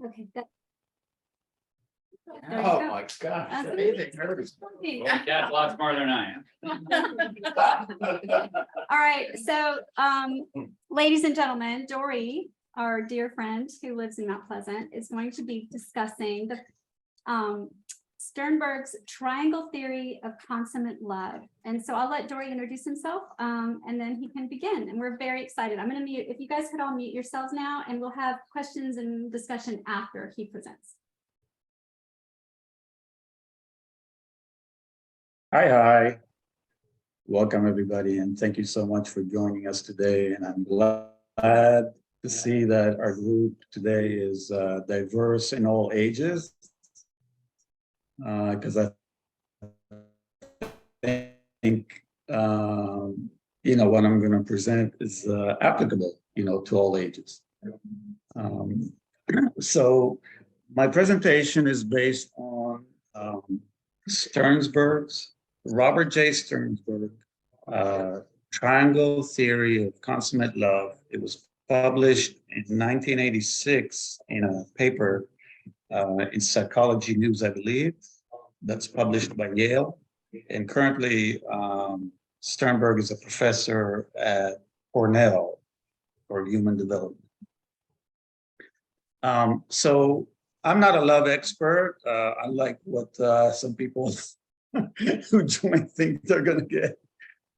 Okay. Oh my gosh. That's amazing. Nervous. That's lots more than I am. All right, so ladies and gentlemen, Dori, our dear friend who lives in Mount Pleasant, is going to be discussing the Sternberg's triangle theory of consummate love. And so I'll let Dori introduce himself and then he can begin. And we're very excited. I'm going to mute, if you guys could all mute yourselves now, and we'll have questions and discussion after he presents. Hi. Welcome, everybody, and thank you so much for joining us today. And I'm glad to see that our group today is diverse in all ages, because I think, what I'm going to present is applicable, to all ages. So my presentation is based on Robert J. Sternberg, Triangle Theory of Consummate Love. It was published in 1986 in a paper in Psychology News, I believe. That's published by Yale. And currently, Sternberg is a professor at Cornell for human development. So I'm not a love expert, unlike what some people who join think they're going to get.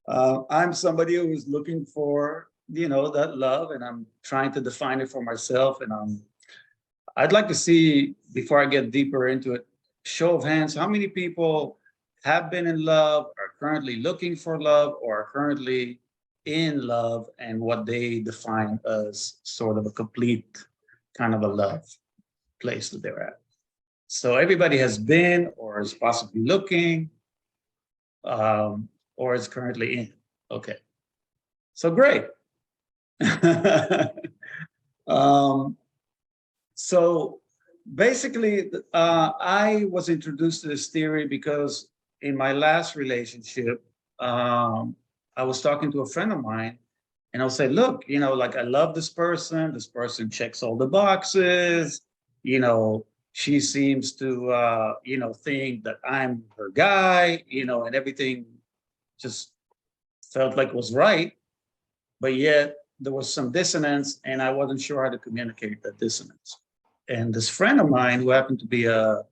I'm somebody who is looking for, that love, and I'm trying to define it for myself. And I'd like to see, before I get deeper into it, show of hands, how many people have been in love, are currently looking for love, or are currently in love, and what they define as sort of a complete kind of a love place that they're at. So everybody has been, or is possibly looking, or is currently in. Okay, so great. So basically, I was introduced to this theory because in my last relationship, I was talking to a friend of mine, and I'll say, look, I love this person checks all the boxes, she seems to, think that I'm her guy, and everything just felt like it was right. But yet there was some dissonance, and I wasn't sure how to communicate that dissonance. And this friend of mine, who happened to be a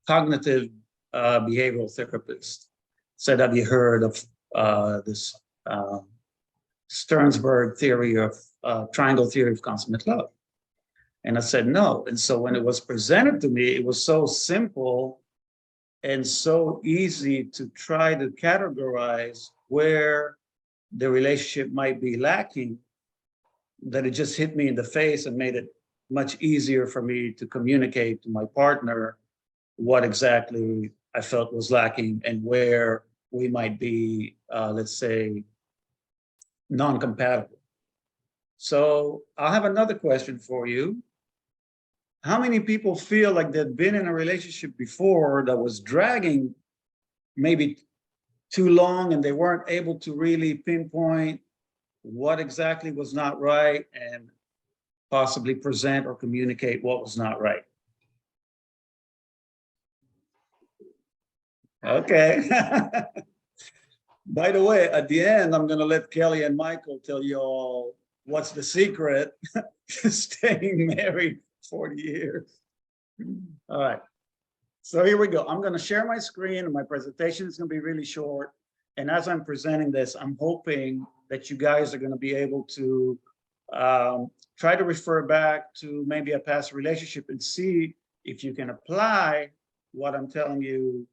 cognitive behavioral therapist, said, have you heard of this Sternberg theory of triangle theory of consummate love? And I said, no. And so when it was presented to me, it was so simple and so easy to try to categorize where the relationship might be lacking, that it just hit me in the face and made it much easier for me to communicate to my partner what exactly I felt was lacking and where we might be, let's say, non-compatible. So I'll have another question for you. How many people feel like they've been in a relationship before that was dragging maybe too long, and they weren't able to really pinpoint what exactly was not right and possibly present or communicate what was not right? Okay. By the way, at the end, I'm going to let Kelly and Michael tell you all what's the secret to staying married 40 years. All right. So here we go. I'm going to share my screen, and my presentation is going to be really short. And as I'm presenting this, I'm hoping that you guys are going to be able to try to refer back to maybe a past relationship and see if you can apply what I'm telling you,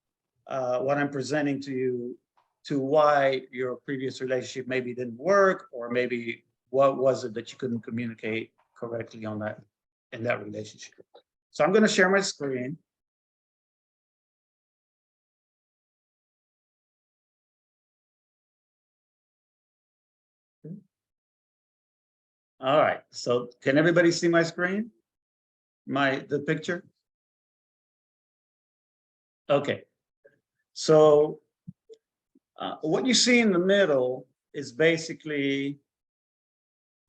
what I'm presenting to you, to why your previous relationship maybe didn't work, or maybe what was it that you couldn't communicate correctly on that, in that relationship. So I'm going to share my screen. All right, so can everybody see my screen? The picture? Okay, so what you see in the middle is basically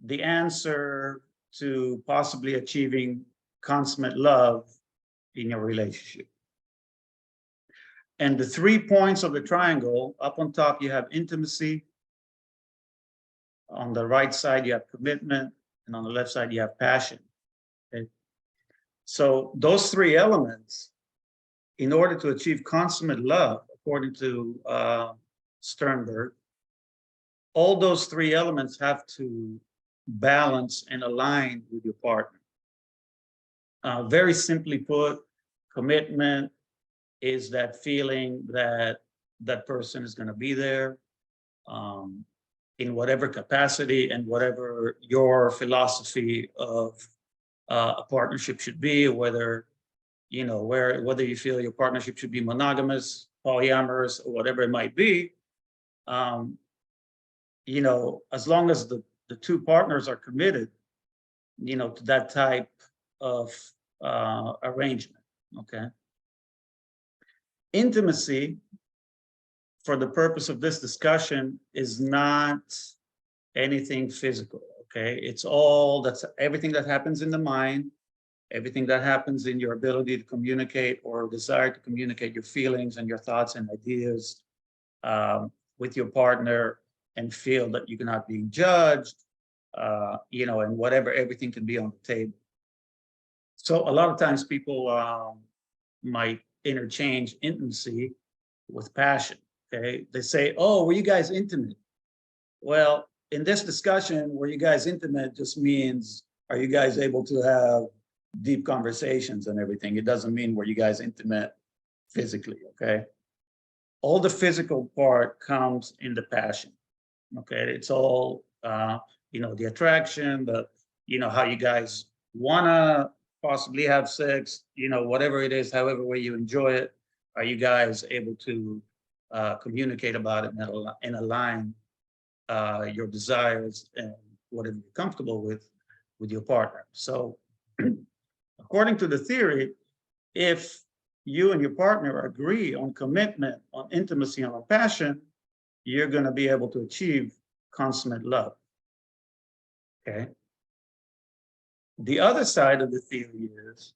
the answer to possibly achieving consummate love in your relationship. And the 3 points of the triangle, up on top, you have intimacy. On the right side, you have commitment. And on the left side, you have passion. Okay? So those 3 elements, in order to achieve consummate love, according to Sternberg, all those 3 elements have to balance and align with your partner. Very simply put, commitment is that feeling that that person is going to be there in whatever capacity and whatever your philosophy of a partnership should be, whether whether you feel your partnership should be monogamous, polyamorous, or whatever it might be. As long as the 2 partners are committed, to that type of arrangement. Okay. Intimacy, for the purpose of this discussion, is not anything physical. Okay. It's that's everything that happens in the mind, everything that happens in your ability to communicate or desire to communicate your feelings and your thoughts and ideas with your partner, and feel that you're not being judged, and whatever, everything can be on the table. So a lot of times people might interchange intimacy with passion. Okay, they say, "Oh, were you guys intimate?" Well, in this discussion, were you guys intimate just means, are you guys able to have deep conversations and everything? It doesn't mean were you guys intimate physically. Okay, all the physical part comes in the passion. Okay, it's all the attraction, how you guys wanna possibly have sex, whatever it is, however way you enjoy it. Are you guys able to communicate about it and align your desires and whatever you're comfortable with your partner? So according to the theory, if you and your partner agree on commitment, on intimacy, and on passion, you're going to be able to achieve consummate love. Okay. The other side of the theory is,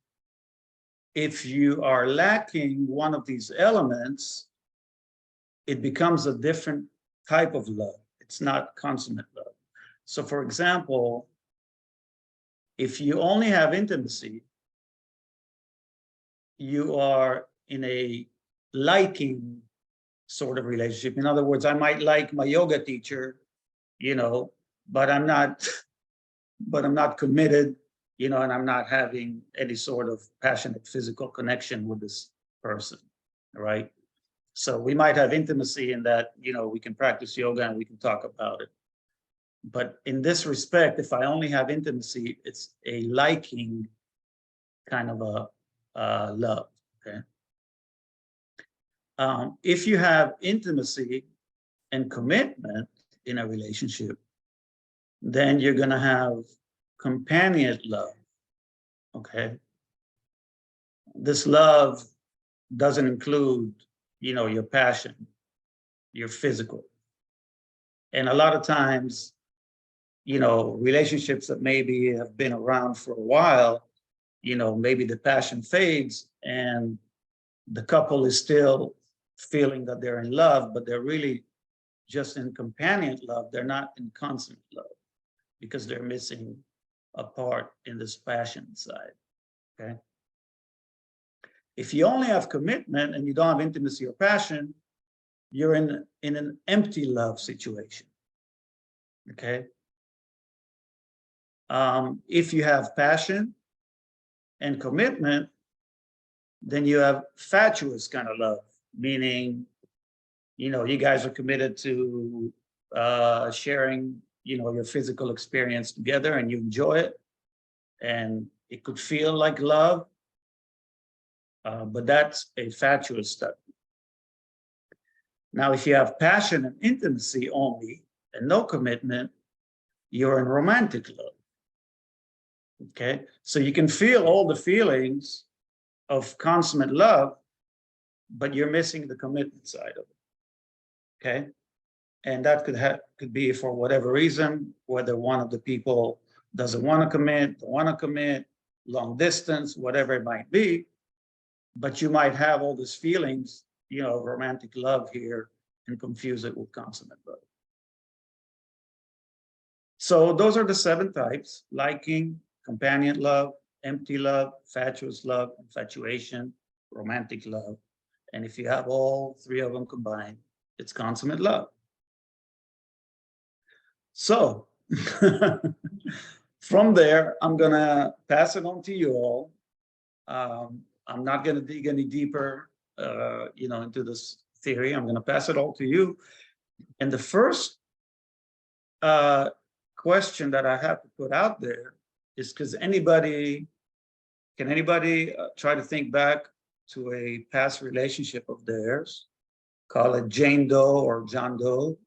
if you are lacking one of these elements, it becomes a different type of love. It's not consummate love. So for example, if you only have intimacy, you are in a liking sort of relationship. In other words, I might like my yoga teacher, but I'm not committed, and I'm not having any sort of passionate physical connection with this person, right? So we might have intimacy in that, we can practice yoga and we can talk about it. But in this respect, if I only have intimacy, it's a liking kind of a love, okay? If you have intimacy and commitment in a relationship, then you're going to have companion love, okay? This love doesn't include, your passion, your physical. And a lot of times, relationships that maybe have been around for a while, maybe the passion fades and the couple is still feeling that they're in love, but they're really just in companion love. They're not in consummate love because they're missing a part in this passion side, okay? If you only have commitment and you don't have intimacy or passion, you're in an empty love situation, okay? If you have passion and commitment, then you have fatuous kind of love, meaning, you guys are committed to sharing, your physical experience together and you enjoy it. And it could feel like love, but that's a fatuous stuff. Now, if you have passion and intimacy only and no commitment, you're in romantic love. Okay, so you can feel all the feelings of consummate love, but you're missing the commitment side of it. Okay, and that could be for whatever reason, whether one of the people doesn't want to commit, don't want to commit, long distance, whatever it might be. But you might have all these feelings, of romantic love here and confuse it with consummate love. So those are the 7 types: liking, companion love, empty love, fatuous love, infatuation, romantic love. And if you have all 3 of them combined, it's consummate love. So from there, I'm gonna pass it on to you all. I'm not gonna dig any deeper, into this theory. I'm gonna pass it all to you. And the first question that I have to put out there is, can anybody try to think back to a past relationship of theirs, call it Jane Doe or John Doe,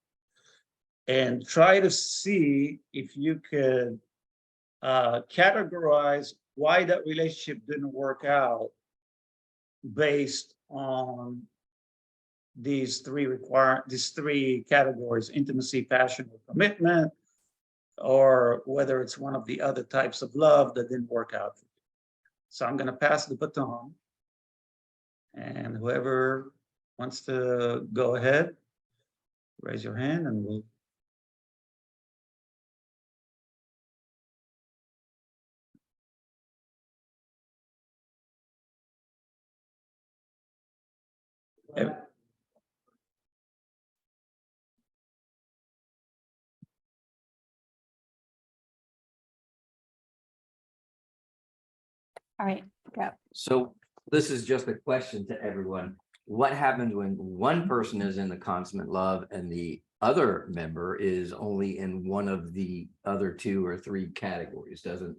and try to see if you could categorize why that relationship didn't work out based on these 3 categories: intimacy, passion, or commitment, or whether it's one of the other types of love that didn't work out for you. So I'm going to pass the baton, and whoever wants to go ahead, raise your hand, and we'll. All right, go. So this is just a question to everyone. What happens when one person is in the consummate love and the other member is only in one of the other 2 or 3 categories, doesn't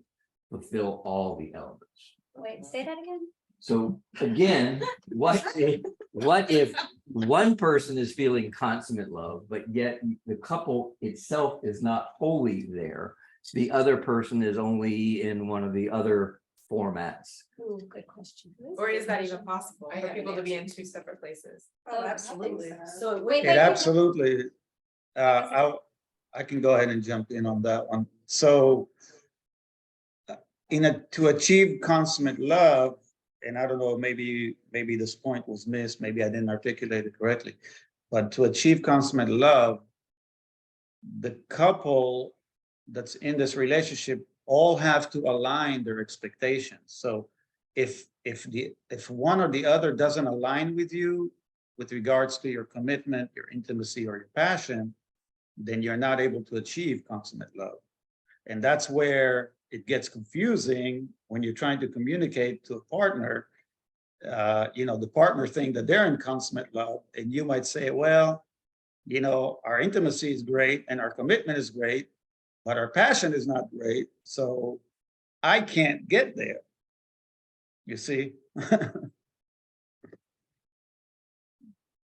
fulfill all the elements? Wait, say that again. So again, what if one person is feeling consummate love, but yet the couple itself is not wholly there? The other person is only in one of the other formats. Ooh, good question. Or is that even possible for people to be in 2 separate places? Oh, absolutely. So Wait, It absolutely. I can go ahead and jump in on that one. So, to achieve consummate love, and I don't know, maybe this point was missed, maybe I didn't articulate it correctly, but to achieve consummate love, the couple that's in this relationship all have to align their expectations. So if one or the other doesn't align with you with regards to your commitment, your intimacy, or your passion, then you're not able to achieve consummate love. And that's where it gets confusing when you're trying to communicate to a partner, the partner think that they're in consummate love, and you might say, well, our intimacy is great and our commitment is great, but our passion is not great, so I can't get there. You see?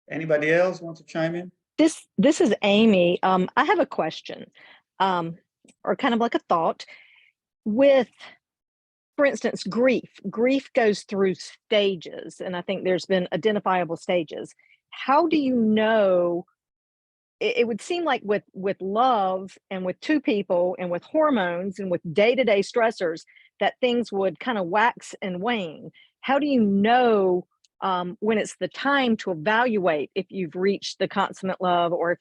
Anybody else want to chime in? This is Amy. I have a question, or kind of like a thought. With, for instance, grief goes through stages, and I think there's been identifiable stages. How do you know? It would seem like with love and with 2 people and with hormones and with day-to-day stressors, that things would kind of wax and wane. How do you know when it's the time to evaluate if you've reached the consummate love, or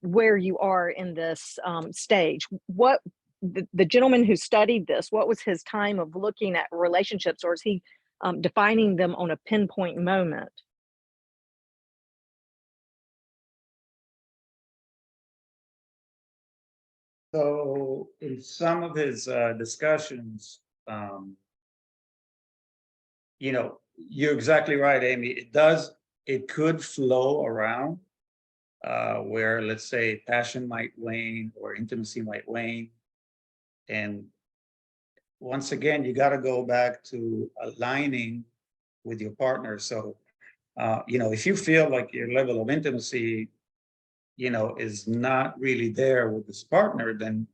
where you are in this stage? What the gentleman who studied this, what was his time of looking at relationships, or is he defining them on a pinpoint moment? So in some of his discussions, you're exactly right, Amy. It could flow around where, let's say, passion might wane or intimacy might wane. And once again, you got to go back to aligning with your partner. So, if you feel like your level of intimacy, is not really there with this partner, then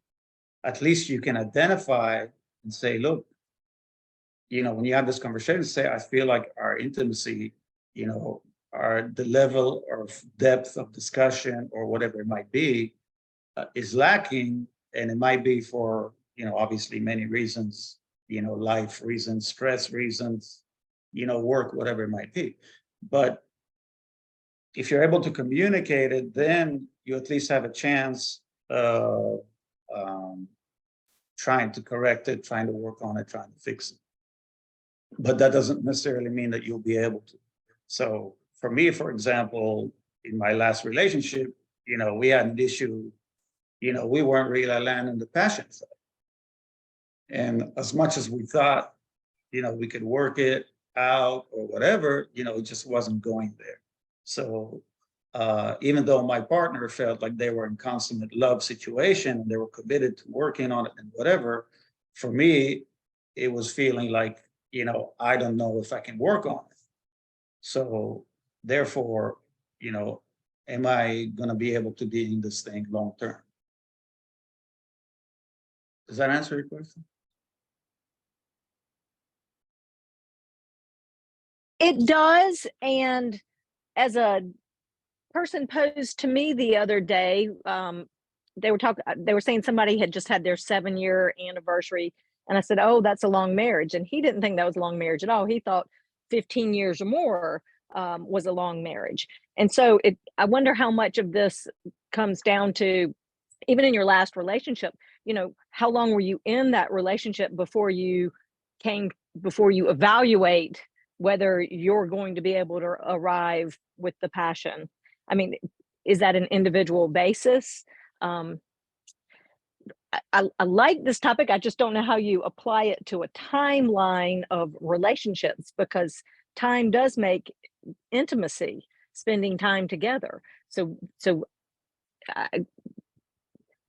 at least you can identify and say, look, when you have this conversation, say, I feel like our intimacy, the level of depth of discussion or whatever it might be is lacking. And it might be for, obviously many reasons, life reasons, stress reasons, work, whatever it might be. But if you're able to communicate it, then you at least have a chance of trying to correct it, trying to work on it, trying to fix it. But that doesn't necessarily mean that you'll be able to. So for me, for example, in my last relationship, we had an issue, we weren't really landing the passion side. And as much as we thought, we could work it out or whatever, it just wasn't going there. So even though my partner felt like they were in consummate love situation and they were committed to working on it and whatever, for me, it was feeling like, I don't know if I can work on it. So therefore, am I going to be able to be in this thing long term? Does that answer your question? It does. And as a person posed to me the other day, they were saying somebody had just had their 7-year anniversary. And I said, oh, that's a long marriage. And he didn't think that was a long marriage at all. He thought 15 years or more was a long marriage. And so I wonder how much of this comes down to, even in your last relationship, how long were you in that relationship before you evaluate whether you're going to be able to arrive with the passion? I mean, is that an individual basis? I like this topic. I just don't know how you apply it to a timeline of relationships, because time does make intimacy, spending time together.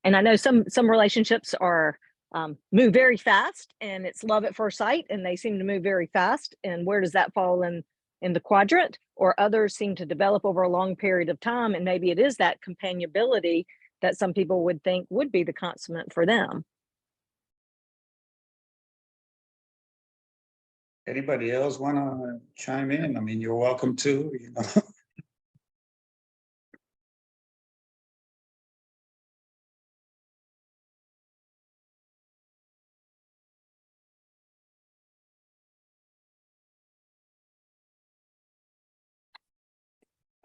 And I know some relationships are move very fast, and it's love at first sight, and they seem to move very fast. And where does that fall in the quadrant? Or others seem to develop over a long period of time, and maybe it is that companionability that some people would think would be the consummate for them. Anybody else want to chime in? I mean, you're welcome to,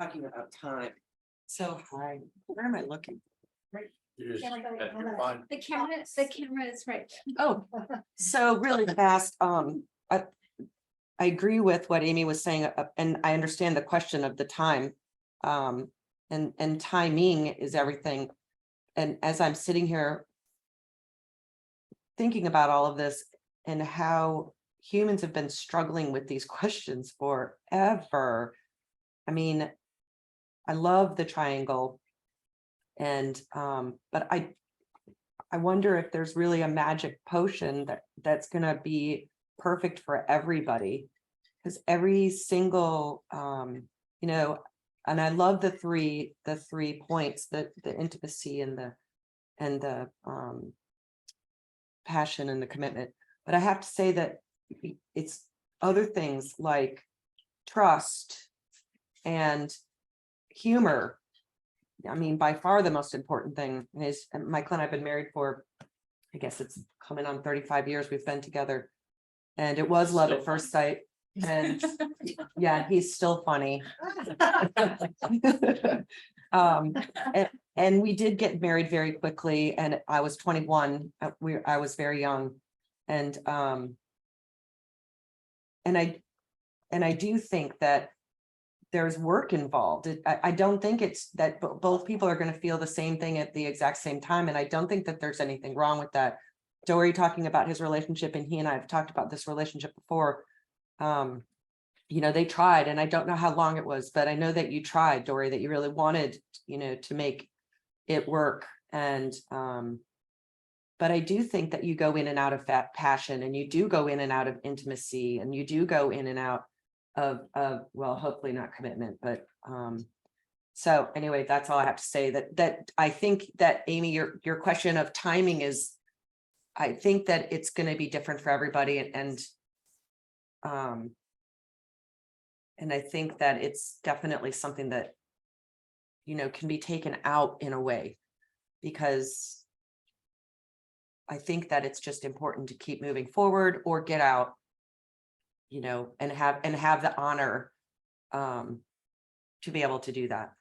Talking about time. So hi, where am I looking? You just Yeah, have to find- The camera is right. Oh, so really fast. I agree with what Amy was saying, and I understand the question of the time. And timing is everything. And as I'm sitting here thinking about all of this and how humans have been struggling with these questions forever. I mean, I love the triangle. And but I wonder if there's really a magic potion that's gonna be perfect for everybody, because every single and I love the three points, the intimacy and the passion and the commitment. But I have to say that it's other things like trust and humor. I mean, by far the most important thing is, Michael and I've been married for, I guess it's coming on 35 years we've been together. And it was love at first sight. And yeah, he's still funny. And we did get married very quickly, and I was 21. I was very young. And I do think that there's work involved. I don't think it's that both people are going to feel the same thing at the exact same time. And I don't think that there's anything wrong with that. Dori talking about his relationship, and he and I have talked about this relationship before. They tried, and I don't know how long it was, but I know that you tried, Dori, that you really wanted, to make it work. And but I do think that you go in and out of that passion, and you do go in and out of intimacy, and you do go in and out of well, hopefully not commitment, but so anyway, that's all I have to say. That I think that, Amy, your question of timing is, I think that it's going to be different for everybody, and I think that it's definitely something that can be taken out in a way, because I think that it's just important to keep moving forward or get out, you know, and have the honor to be able to do that.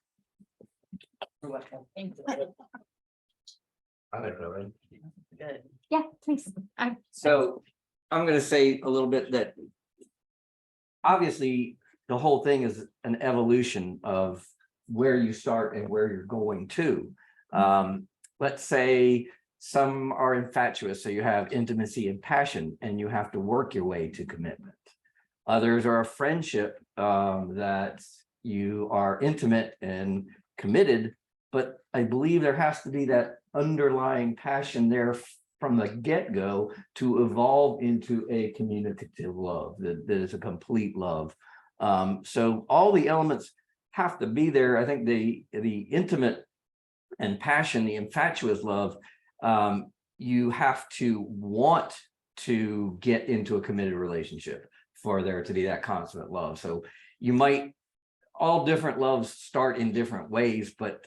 I don't know, right? Yeah, please. So I'm gonna say a little bit that obviously the whole thing is an evolution of where you start and where you're going to. Let's say some are infatuous, so you have intimacy and passion, and you have to work your way to commitment. Others are a friendship that you are intimate and committed, but I believe there has to be that underlying passion there from the get-go to evolve into a communicative love that is a complete love. So all the elements have to be there. I think the intimate and passion, the infatuous love, you have to want to get into a committed relationship for there to be that consummate love. So you might, all different loves start in different ways, but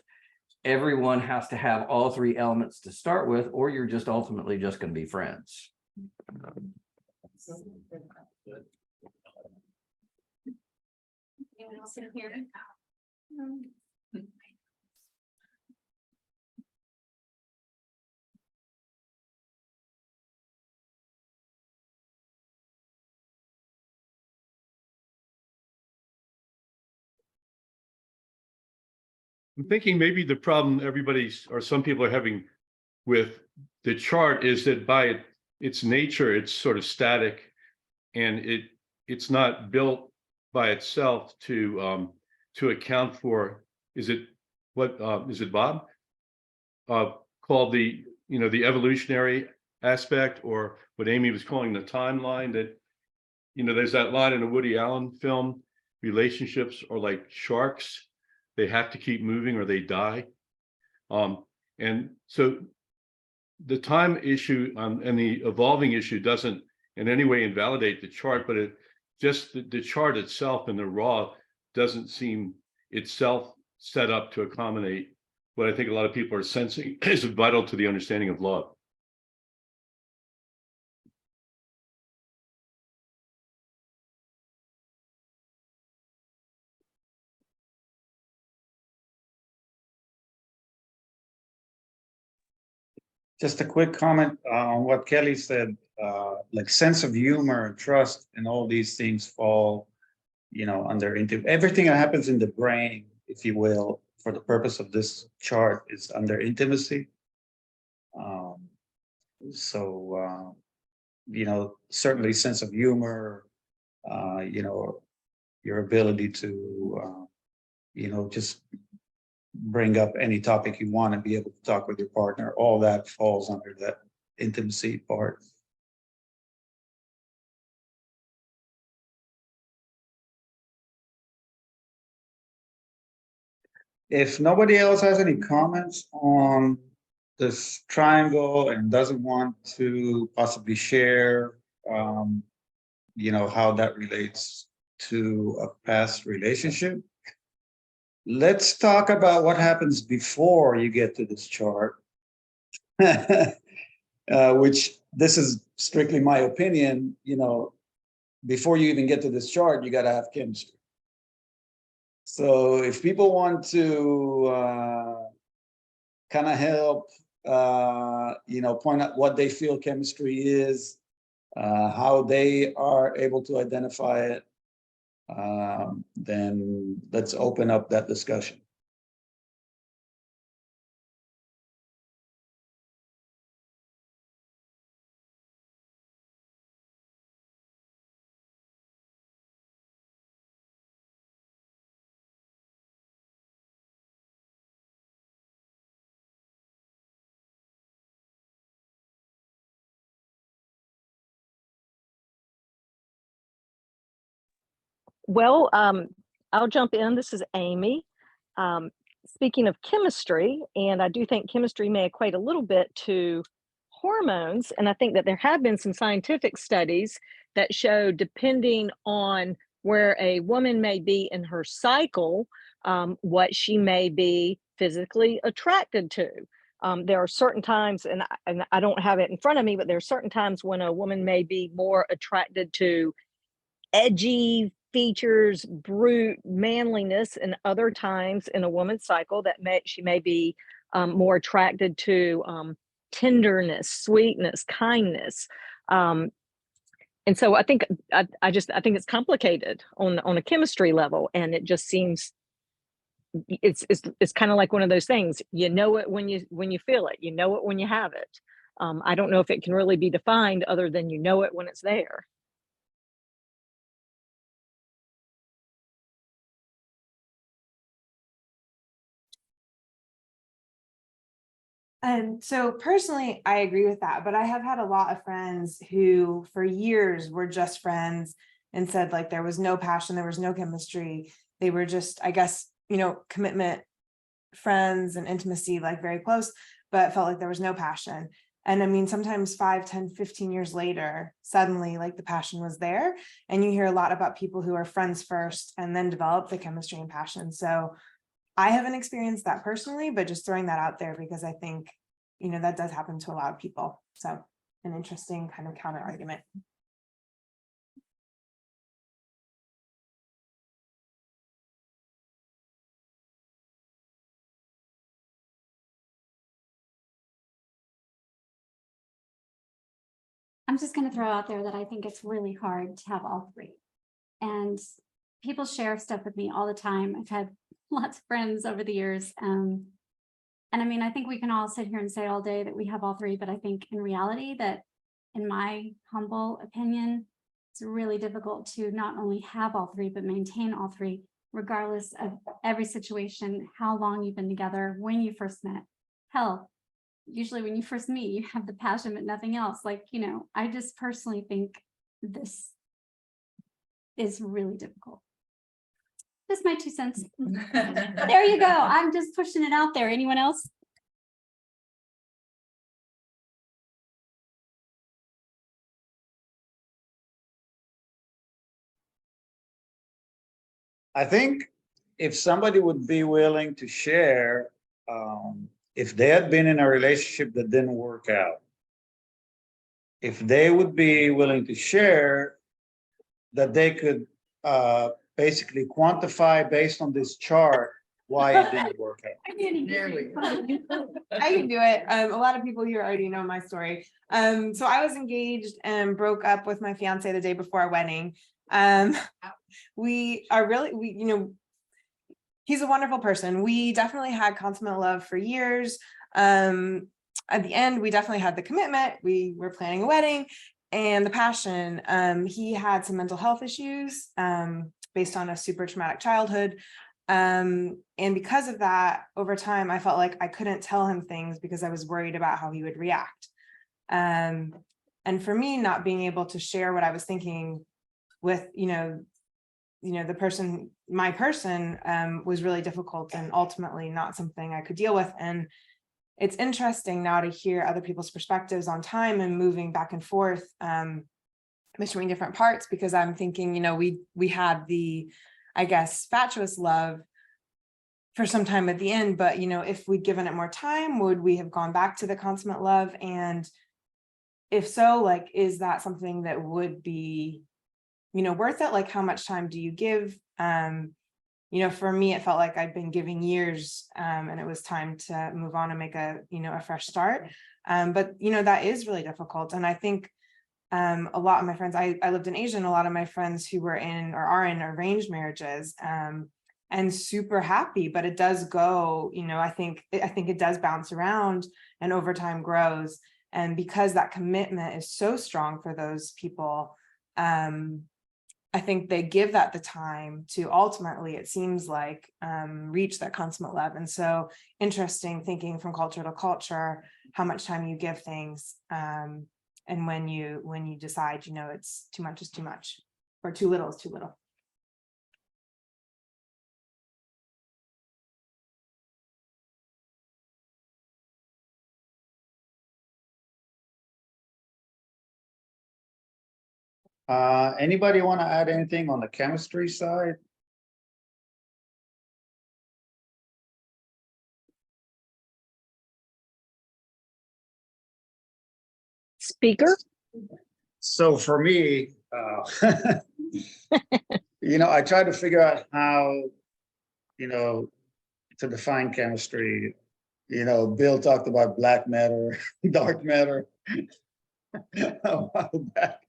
everyone has to have all three elements to start with, or you're just ultimately just going to be friends. Anyone else in here? I'm thinking maybe the problem everybody's, or some people are having with the chart is that by its nature, it's sort of static, and it's not built by itself to account for, is it Bob? Called the, you know, the evolutionary aspect, or what Amy was calling the timeline, that, you know, there's that line in a Woody Allen film, relationships are like sharks. They have to keep moving or they die. And so the time issue and the evolving issue doesn't in any way invalidate the chart, but it just the chart itself and the raw doesn't seem itself set up to accommodate what I think a lot of people are sensing is vital to the understanding of love. Just a quick comment on what Kelly said, like sense of humor, trust, and all these things fall, you know, under into everything that happens in the brain, if you will, for the purpose of this chart is under intimacy. You know, certainly sense of humor, you know, your ability to, you know, just bring up any topic you want and be able to talk with your partner, all that falls under that intimacy part. If nobody else has any comments on this triangle and doesn't want to possibly share, you know, how that relates to a past relationship, let's talk about what happens before you get to this chart, which this is strictly my opinion. You know, before you even get to this chart, you got to have chemistry. So if people want to kind of help, you know, point out what they feel chemistry is, how they are able to identify it, then let's open up that discussion. Well, I'll jump in. This is Amy. Speaking of chemistry, and I do think chemistry may equate a little bit to hormones, and I think that there have been some scientific studies that show, depending on where a woman may be in her cycle, what she may be physically attracted to. There are certain times, and I don't have it in front of me, but there are certain times when a woman may be more attracted to edgy features, brute manliness, and other times in a woman's cycle that she may be more attracted to tenderness, sweetness, kindness. And so I think I think it's complicated on a chemistry level, and it just seems it's kind of like one of those things. You know it when you feel it. You know it when you have it. I don't know if it can really be defined other than you know it when it's there. And so personally, I agree with that, but I have had a lot of friends who for years were just friends and said like there was no passion, there was no chemistry. They were just, I guess, commitment, friends and intimacy, like very close, but felt like there was no passion. And I mean, sometimes 5, 10, 15 years later, suddenly like the passion was there. And you hear a lot about people who are friends first and then develop the chemistry and passion. So I haven't experienced that personally, but just throwing that out there because I think, that does happen to a lot of people. So an interesting kind of counter argument. I'm just going to throw out there that I think it's really hard to have all three. And people share stuff with me all the time. I've had lots of friends over the years. And I mean, I think we can all sit here and say all day that we have all three, but I think in reality that, in my humble opinion, it's really difficult to not only have all three, but maintain all three, regardless of every situation, how long you've been together, when you first met. Hell, usually when you first meet, you have the passion, but nothing else. I just personally think this is really difficult. That's my 2 cents. There you go. I'm just pushing it out there. Anyone else? I think if somebody would be willing to share, if they had been in a relationship that didn't work out, if they would be willing to share that they could basically quantify based on this chart why it didn't work out. I can do it. A lot of people here already know my story. So I was engaged and broke up with my fiance the day before our wedding. We are really, he's a wonderful person. We definitely had consummate love for years. At the end, we definitely had the commitment. We were planning a wedding and the passion. He had some mental health issues based on a super traumatic childhood. And because of that, over time, I felt like I couldn't tell him things because I was worried about how he would react. And for me, not being able to share what I was thinking with, the person, my person, was really difficult and ultimately not something I could deal with. And it's interesting now to hear other people's perspectives on time and moving back and forth between different parts, because I'm thinking, we had the, I guess, fatuous love for some time at the end, but, if we'd given it more time, would we have gone back to the consummate love? And if so, like, is that something that would be, worth it? Like, how much time do you give? For me, it felt like I'd been giving years and it was time to move on and make a fresh start. But, that is really difficult. And I think a lot of my friends, I lived in Asia, and a lot of my friends who were in or are in arranged marriages and super happy, but it does go, I think it does bounce around and over time grows. And because that commitment is so strong for those people, I think they give that the time to ultimately, it seems like, reach that consummate love. And so interesting thinking from culture to culture, how much time you give things. And when you decide, it's too much is too much, or too little is too little. Anybody want to add anything on the chemistry side? speaker. So for me, I try to figure out how, to define chemistry. Bill talked about black matter, dark matter a while back.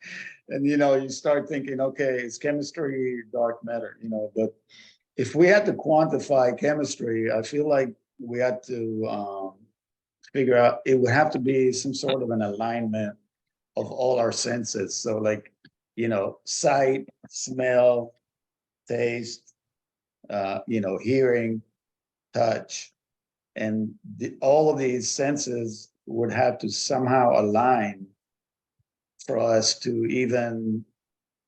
And, you start thinking, okay, it's chemistry, dark matter, but if we had to quantify chemistry, I feel like we had to figure out, it would have to be some sort of an alignment of all our senses. So like, sight, smell, taste, hearing, touch, and all of these senses would have to somehow align for us to even,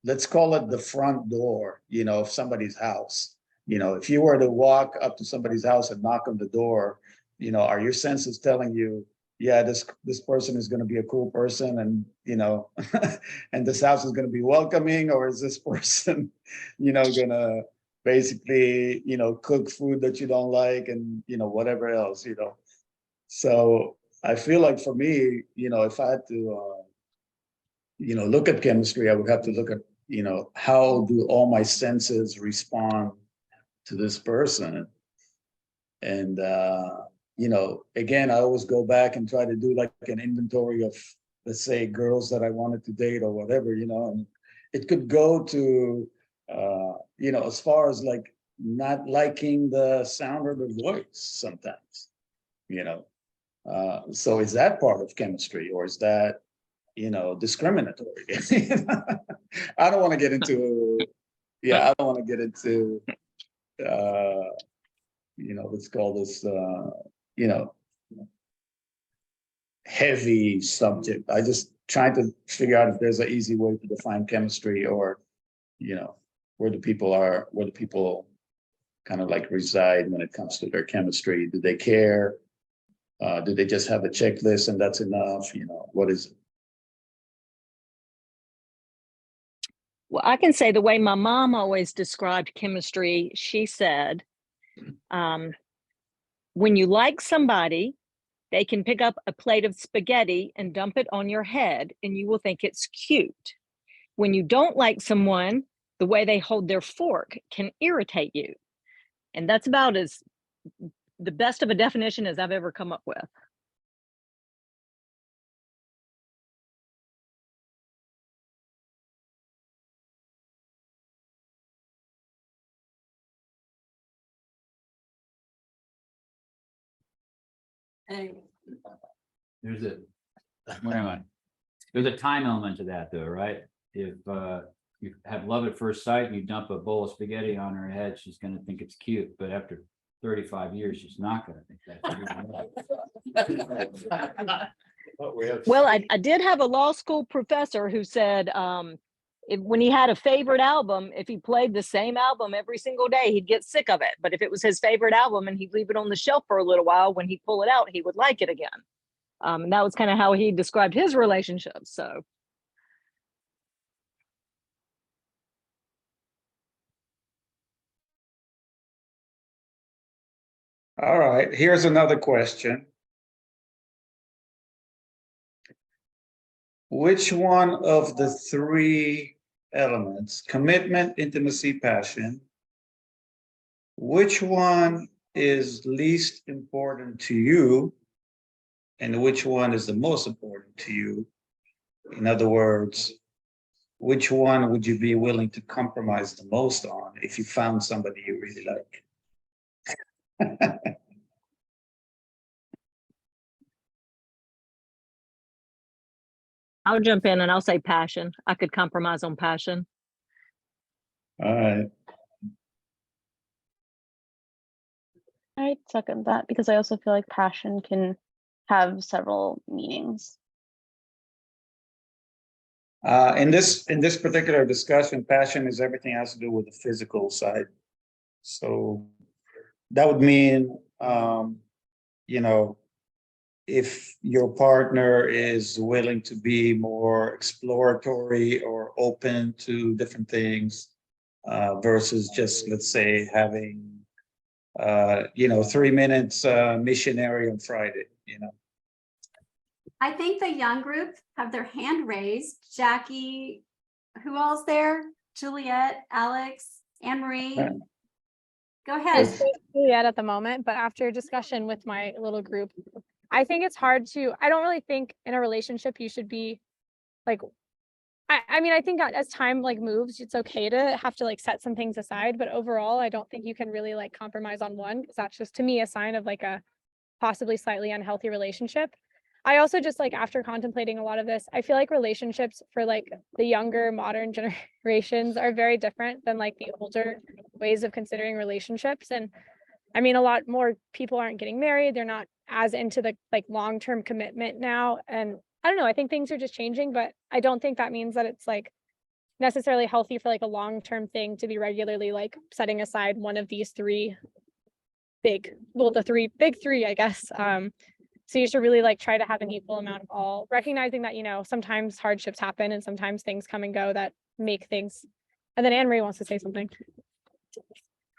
let's call it the front door, of somebody's house. If you were to walk up to somebody's house and knock on the door, are your senses telling you, yeah, this person is going to be a cool person, and and this house is going to be welcoming, or is this person, gonna basically, cook food that you don't like, and whatever else, So I feel like for me, if I had to, look at chemistry, I would have to look at, how do all my senses respond to this person, and again, I always go back and try to do like an inventory of, let's say, girls that I wanted to date or whatever, and it could go to, as far as like not liking the sound of the voice sometimes, so is that part of chemistry, or is that, discriminatory? I don't want to get into, I don't want to get into, let's call this, heavy subject. I just trying to figure out if there's an easy way to define chemistry, or, where the people kind of like reside when it comes to their chemistry. Do they care? Do they just have a checklist and that's enough? What is it? Well, I can say the way my mom always described chemistry, she said, when you like somebody, they can pick up a plate of spaghetti and dump it on your head, and you will think it's cute. When you don't like someone, the way they hold their fork can irritate you. And that's about the best of a definition as I've ever come up with. There's a, where am I? There's a time element to that though, right? If you have love at first sight and you dump a bowl of spaghetti on her head, she's gonna think it's cute, but after 35 years, she's not gonna think that's cute. Well, I did have a law school professor who said when he had a favorite album, if he played the same album every single day, he'd get sick of it. But if it was his favorite album and he'd leave it on the shelf for a little while, when he'd pull it out, he would like it again. And that was kind of how he described his relationships. So. All right, here's another question. Which one of the three elements, commitment, intimacy, passion, which one is least important to you, and which one is the most important to you? In other words, which one would you be willing to compromise the most on if you found somebody you really like? I'll jump in and I'll say passion. I could compromise on passion. All right. I second that, because I also feel like passion can have several meanings. In this particular discussion, passion is everything has to do with the physical side. So that would mean, if your partner is willing to be more exploratory or open to different things, versus just, let's say, having 3 minutes missionary on Friday, I think the young group have their hand raised. Jackie, who all's there? Juliet, Alex, Anne Marie. Right. Go I ahead. say Juliet at the moment, but after discussion with my little group, I think it's hard to, I don't really think in a relationship you should be like, I mean, I think as time like moves, it's okay to have to like set some things aside, but overall, I don't think you can really like compromise on one, because that's just to me a sign of like a possibly slightly unhealthy relationship. I also just like after contemplating a lot of this, I feel like relationships for like the younger modern generations are very different than like the older ways of considering relationships. And I mean, a lot more people aren't getting married. They're not as into the like long-term commitment now. And I don't know, I think things are just changing, but I don't think that means that it's like necessarily healthy for like a long-term thing to be regularly like setting aside one of these three big, well, the three big three, I guess. So you should really like try to have an equal amount of all, recognizing that, you know, sometimes hardships happen and sometimes things come and go that make things. And then Anne Marie wants to say something.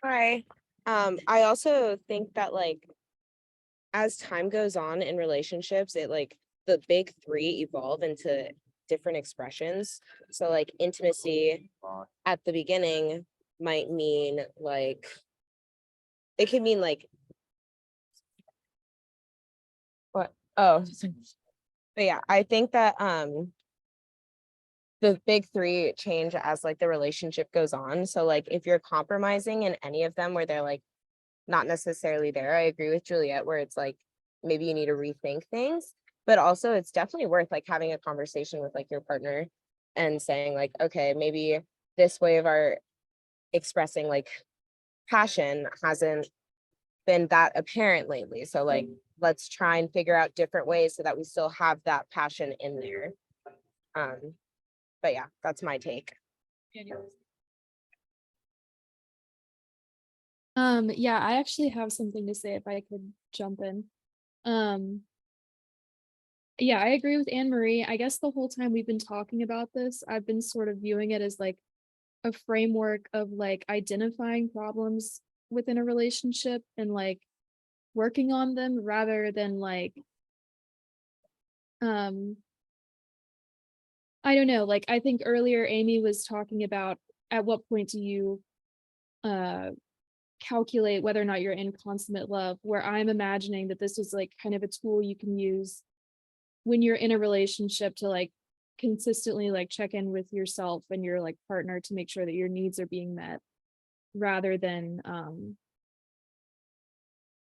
Hi. I also think that like as time goes on in relationships, it like the big three evolve into different expressions. So like intimacy at the beginning might mean like it could mean like what? Oh, but yeah, I think that the big three change as like the relationship goes on. So like if you're compromising in any of them where they're like not necessarily there, I agree with Juliet where it's like maybe you need to rethink things, but also it's definitely worth like having a conversation with like your partner and saying like, okay, maybe this way of our expressing like passion hasn't been that apparent lately. So like let's try and figure out different ways so that we still have that passion in there. But yeah, that's my take. Yeah, I actually have something to say if I could jump in. Um, yeah, I agree with Anne Marie. I guess the whole time we've been talking about this, I've been sort of viewing it as like a framework of like identifying problems within a relationship and like working on them rather than like I don't know, like I think earlier Amy was talking about at what point do you calculate whether or not you're in consummate love, where I'm imagining that this is like kind of a tool you can use when you're in a relationship to like consistently like check in with yourself and your like partner to make sure that your needs are being met rather than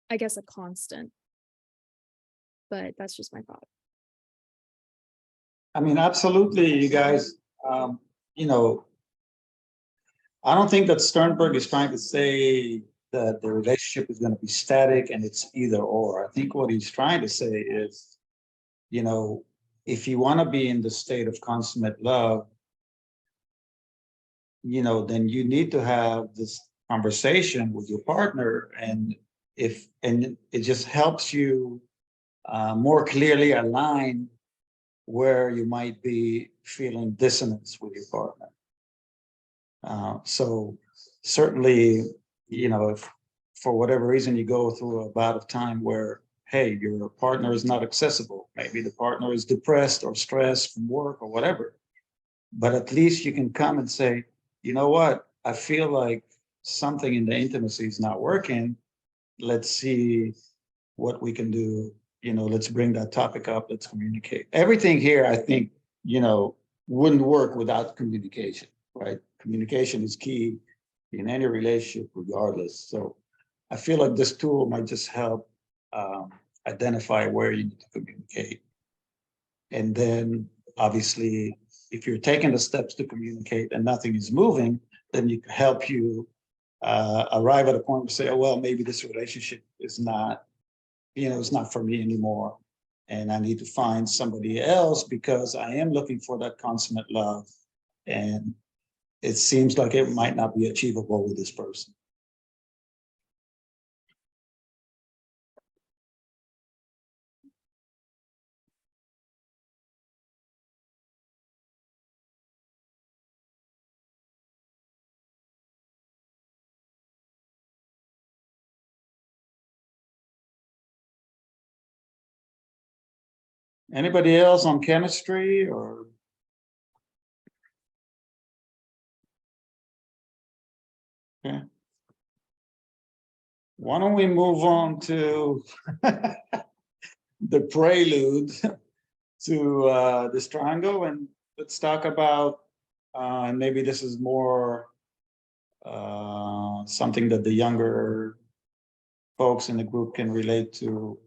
I guess a constant. But that's just my thought. I mean, absolutely, you guys, you know, I don't think that Sternberg is trying to say that the relationship is going to be static and it's either or. I think what he's trying to say is, you know, if you want to be in the state of consummate love, you know, then you need to have this conversation with your partner, and it just helps you more clearly align where you might be feeling dissonance with your partner. So certainly, you know, if for whatever reason you go through a bout of time where, hey, your partner is not accessible, maybe the partner is depressed or stressed from work or whatever, but at least you can come and say, you know what, I feel like something in the intimacy is not working. Let's see what we can do. You know, let's bring that topic up. Let's communicate. Everything here, I think, you know, wouldn't work without communication, right? Communication is key in any relationship, regardless. So I feel like this tool might just help identify where you need to communicate. And then obviously, if you're taking the steps to communicate and nothing is moving, then it can help you arrive at a point where say, oh, well, maybe this relationship is not, you know, it's not for me anymore. And I need to find somebody else because I am looking for that consummate love. And it seems like it might not be achievable with this person. Anybody else on chemistry or? Okay. Why don't we move on to the prelude to this triangle, and let's talk about, and maybe this is more something that the younger folks in the group can relate to.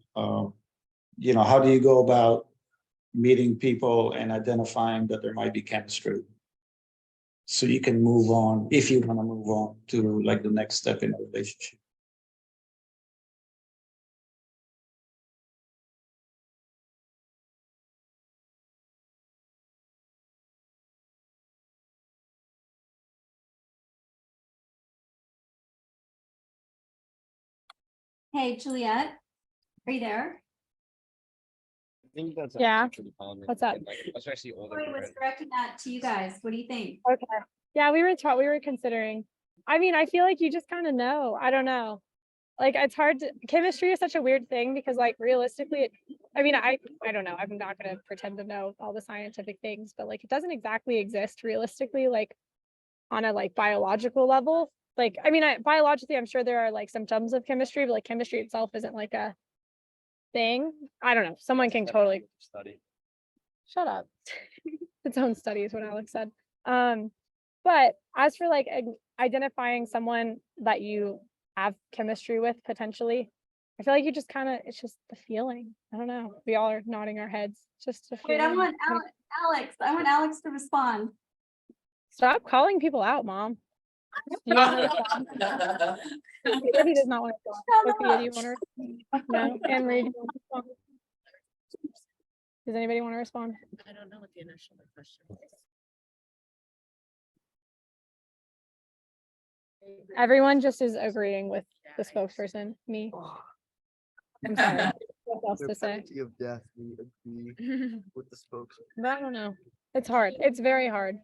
You know, how do you go about meeting people and identifying that there might be chemistry? So you can move on, if you want to move on to like the next step in a relationship. Hey, Juliet, are you there? Yeah. What's up? Corey was directing that to you guys. What do you think? Okay. Yeah, we were considering. I mean, I feel like you just kind of know. I don't know. Like it's hard to, chemistry is such a weird thing because like realistically, I mean, I don't know. I'm not gonna pretend to know all the scientific things, but like it doesn't exactly exist realistically, like on a like biological level. Like, I mean, biologically, I'm sure there are like symptoms of chemistry, but like chemistry itself isn't like a thing. I don't know. Someone can totally shut up. Its own study is what Alex said. But as for like identifying someone that you have chemistry with potentially, I feel like you just kind of, it's just the feeling. I don't know. We all are nodding our heads. Just a Wait, feeling. I want Alex to respond. Stop calling people out, Mom. Do you want to respond? He does not want to respond. Sophia, do you want to respond? No. Anne Marie, do you want to respond? Does anybody want to respond? I don't know what the initial question was. Everyone just is agreeing with the spokesperson, me. I'm sorry. What else to say? Of death, we agree with the spokesman. But I don't know. It's hard. It's very hard.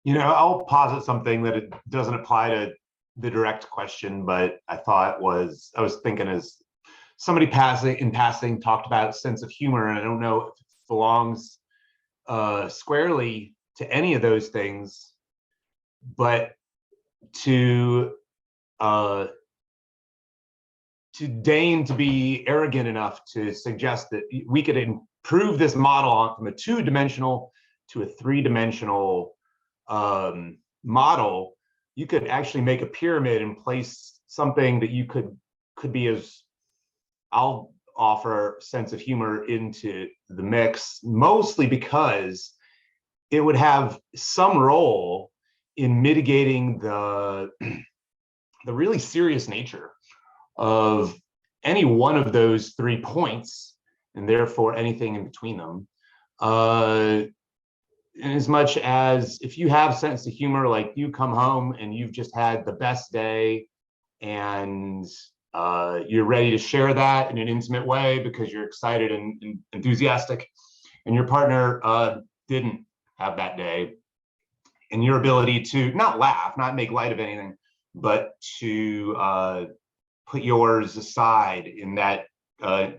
You know, I'll posit something that it doesn't apply to the direct question, but I was thinking as somebody passing talked about sense of humor, and I don't know if it belongs squarely to any of those things, but to deign to be arrogant enough to suggest that we could improve this model from a 2-dimensional to a 3-dimensional model. You could actually make a pyramid and place something that you could be, as I'll offer, sense of humor into the mix, mostly because it would have some role in mitigating the really serious nature of any one of those 3 points, and therefore anything in between them. In as much as if you have sense of humor, like you come home and you've just had the best day and you're ready to share that in an intimate way because you're excited and enthusiastic, and your partner didn't have that day, and your ability to not laugh, not make light of anything, but to put yours aside in that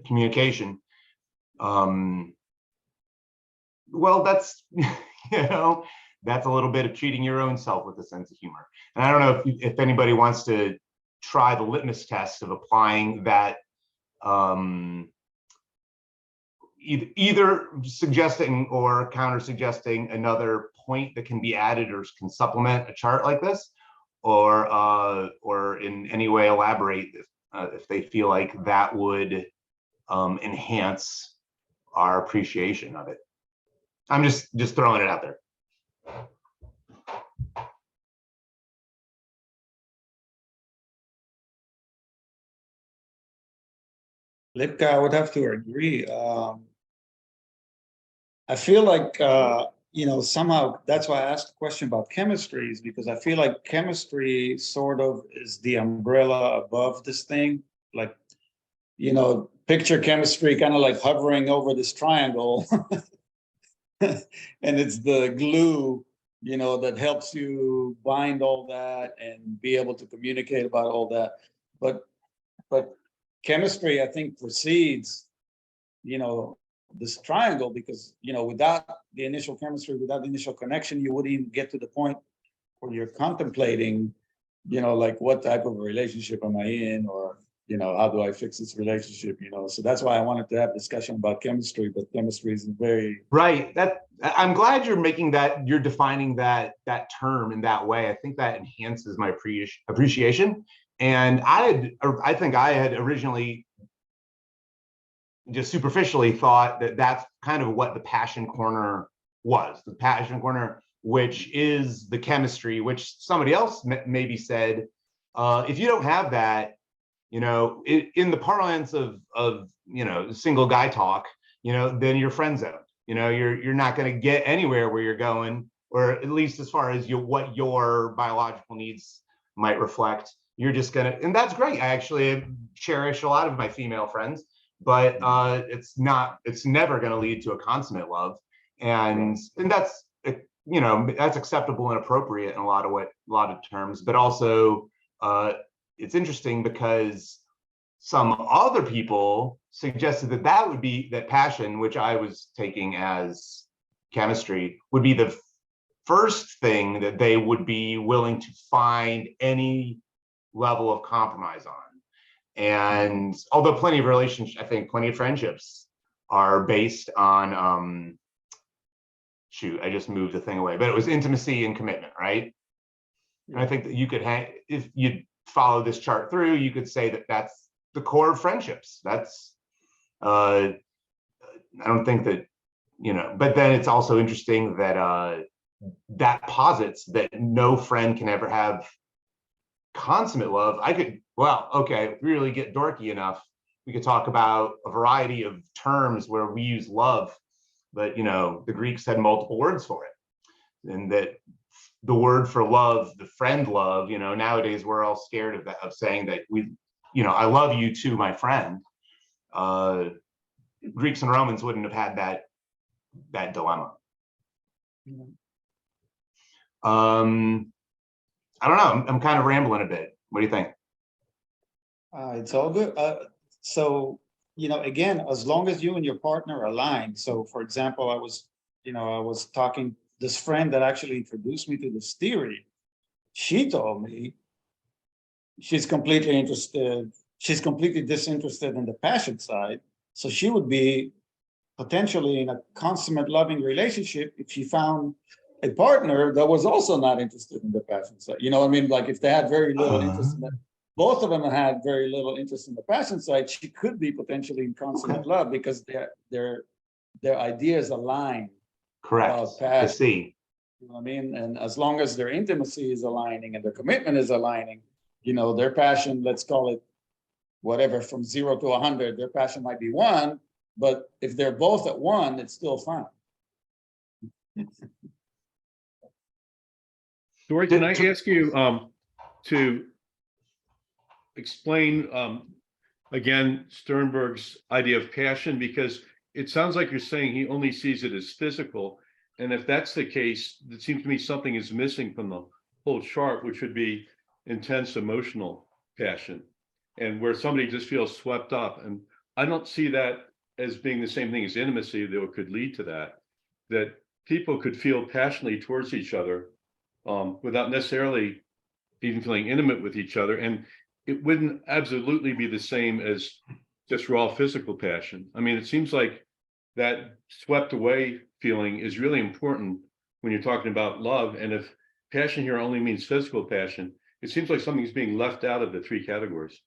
communication, well, that's, that's a little bit of treating your own self with a sense of humor. And I don't know if anybody wants to try the litmus test of applying that, either suggesting or counter suggesting another point that can be added or can supplement a chart like this, or in any way elaborate if they feel like that would enhance our appreciation of it. I'm just throwing it out there. Lipka, I would have to agree. I feel like somehow that's why I asked the question about chemistry, is because I feel like chemistry sort of is the umbrella above this thing. Like, picture chemistry kind of like hovering over this triangle. And it's the glue, that helps you bind all that and be able to communicate about all that. But chemistry, I think, precedes, this triangle, because, without the initial chemistry, without the initial connection, you wouldn't even get to the point where you're contemplating, like what type of a relationship am I in, or, how do I fix this relationship, So that's why I wanted to have discussion about chemistry, but chemistry is very. Right. I'm glad you're you're defining that term in that way. I think that enhances my appreciation. And I think I had originally just superficially thought that that's kind of what the passion corner was. The passion corner, which is the chemistry, which somebody else maybe said, if you don't have that, in the parlance of single guy talk, then you're friend zoned. You're not going to get anywhere where you're going, or at least as far as what your biological needs might reflect. You're just gonna, and that's great. I actually cherish a lot of my female friends, but it's never going to lead to a consummate love, and that's that's acceptable and appropriate in a lot of terms. But also, it's interesting because some other people suggested that would be that passion, which I was taking as chemistry, would be the first thing that they would be willing to find any level of compromise on. And although plenty of relationships, I think plenty of friendships are based on, shoot, I just moved the thing away, but it was intimacy and commitment, right? And I think that you could if you follow this chart through, you could say that that's the core of friendships. That's, I don't think that, but then it's also interesting that that posits that no friend can ever have consummate love. If we really get dorky enough, we could talk about a variety of terms where we use love, but the Greeks had multiple words for it, and that the word for love, the friend love, nowadays we're all scared of that, of saying that I love you too, my friend. Greeks and Romans wouldn't have had that dilemma. I don't know. I'm kind of rambling a bit. What do you think? It's all good. So, again, as long as you and your partner align. So, for example, I was talking, this friend that actually introduced me to this theory, she told me she's completely disinterested in the passion side. So she would be potentially in a consummate loving relationship if she found a partner that was also not interested in the passion side. Like if they had very little interest in that, both of them had very little interest in the passion side, she could be potentially in consummate love because their ideas align. Correct. I see. You know what I mean? And as long as their intimacy is aligning and their commitment is aligning, their passion, let's call it whatever, from 0 to 100, their passion might be 1, but if they're both at 1, it's still fine. Dori, can I ask you to explain again Sternberg's idea of passion, because it sounds like you're saying he only sees it as physical, and if that's the case, it seems to me something is missing from the whole chart, which would be intense emotional passion, and where somebody just feels swept up. And I don't see that as being the same thing as intimacy that could lead to that people could feel passionately towards each other without necessarily even feeling intimate with each other. And it wouldn't absolutely be the same as just raw physical passion. I mean, it seems like that swept away feeling is really important when you're talking about love. And if passion here only means physical passion, it seems like something's being left out of the 3 categories.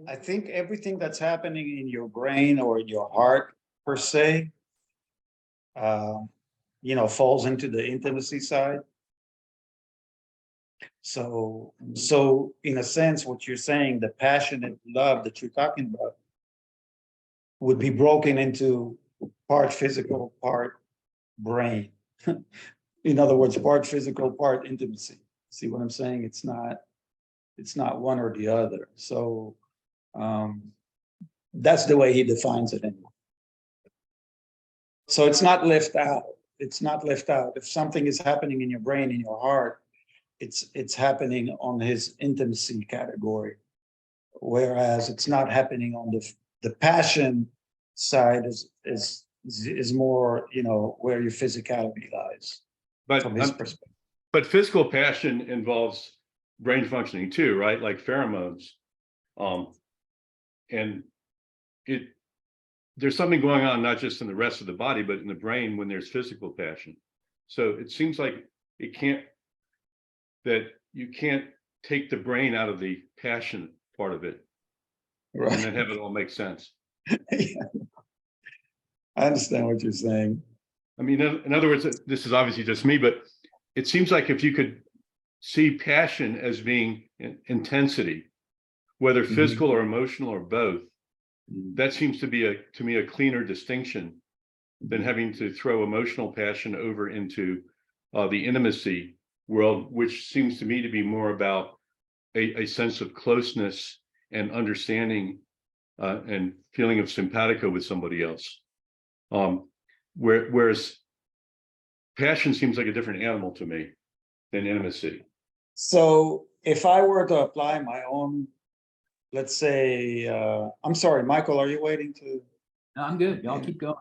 I think everything that's happening in your brain or in your heart per se, falls into the intimacy side. So in a sense, what you're saying, the passionate love that you're talking about would be broken into part physical, part brain. In other words, part physical, part intimacy. See what I'm saying? It's not one or the other. So that's the way he defines it anyway. So it's not left out. It's not left out. If something is happening in your brain, in your heart, it's happening on his intimacy category. Whereas it's not happening on the passion side is more, you know, where your physicality lies But from his perspective. but physical passion involves brain functioning too, right? Like pheromones. And there's something going on, not just in the rest of the body, but in the brain when there's physical passion. So it seems like you can't take the brain out of the passion part of it. Right. And then have it all make sense. Yeah. I understand what you're saying. I mean, in other words, this is obviously just me, but it seems like if you could see passion as being intensity, whether physical or emotional or both, that seems to be to me a cleaner distinction than having to throw emotional passion over into the intimacy world, which seems to me to be more about a sense of closeness and understanding and feeling of simpatico with somebody else. Whereas passion seems like a different animal to me than intimacy. So if I were to apply my own, let's say, I'm sorry, Michael, are you waiting to? No, I'm good. Y'all keep going.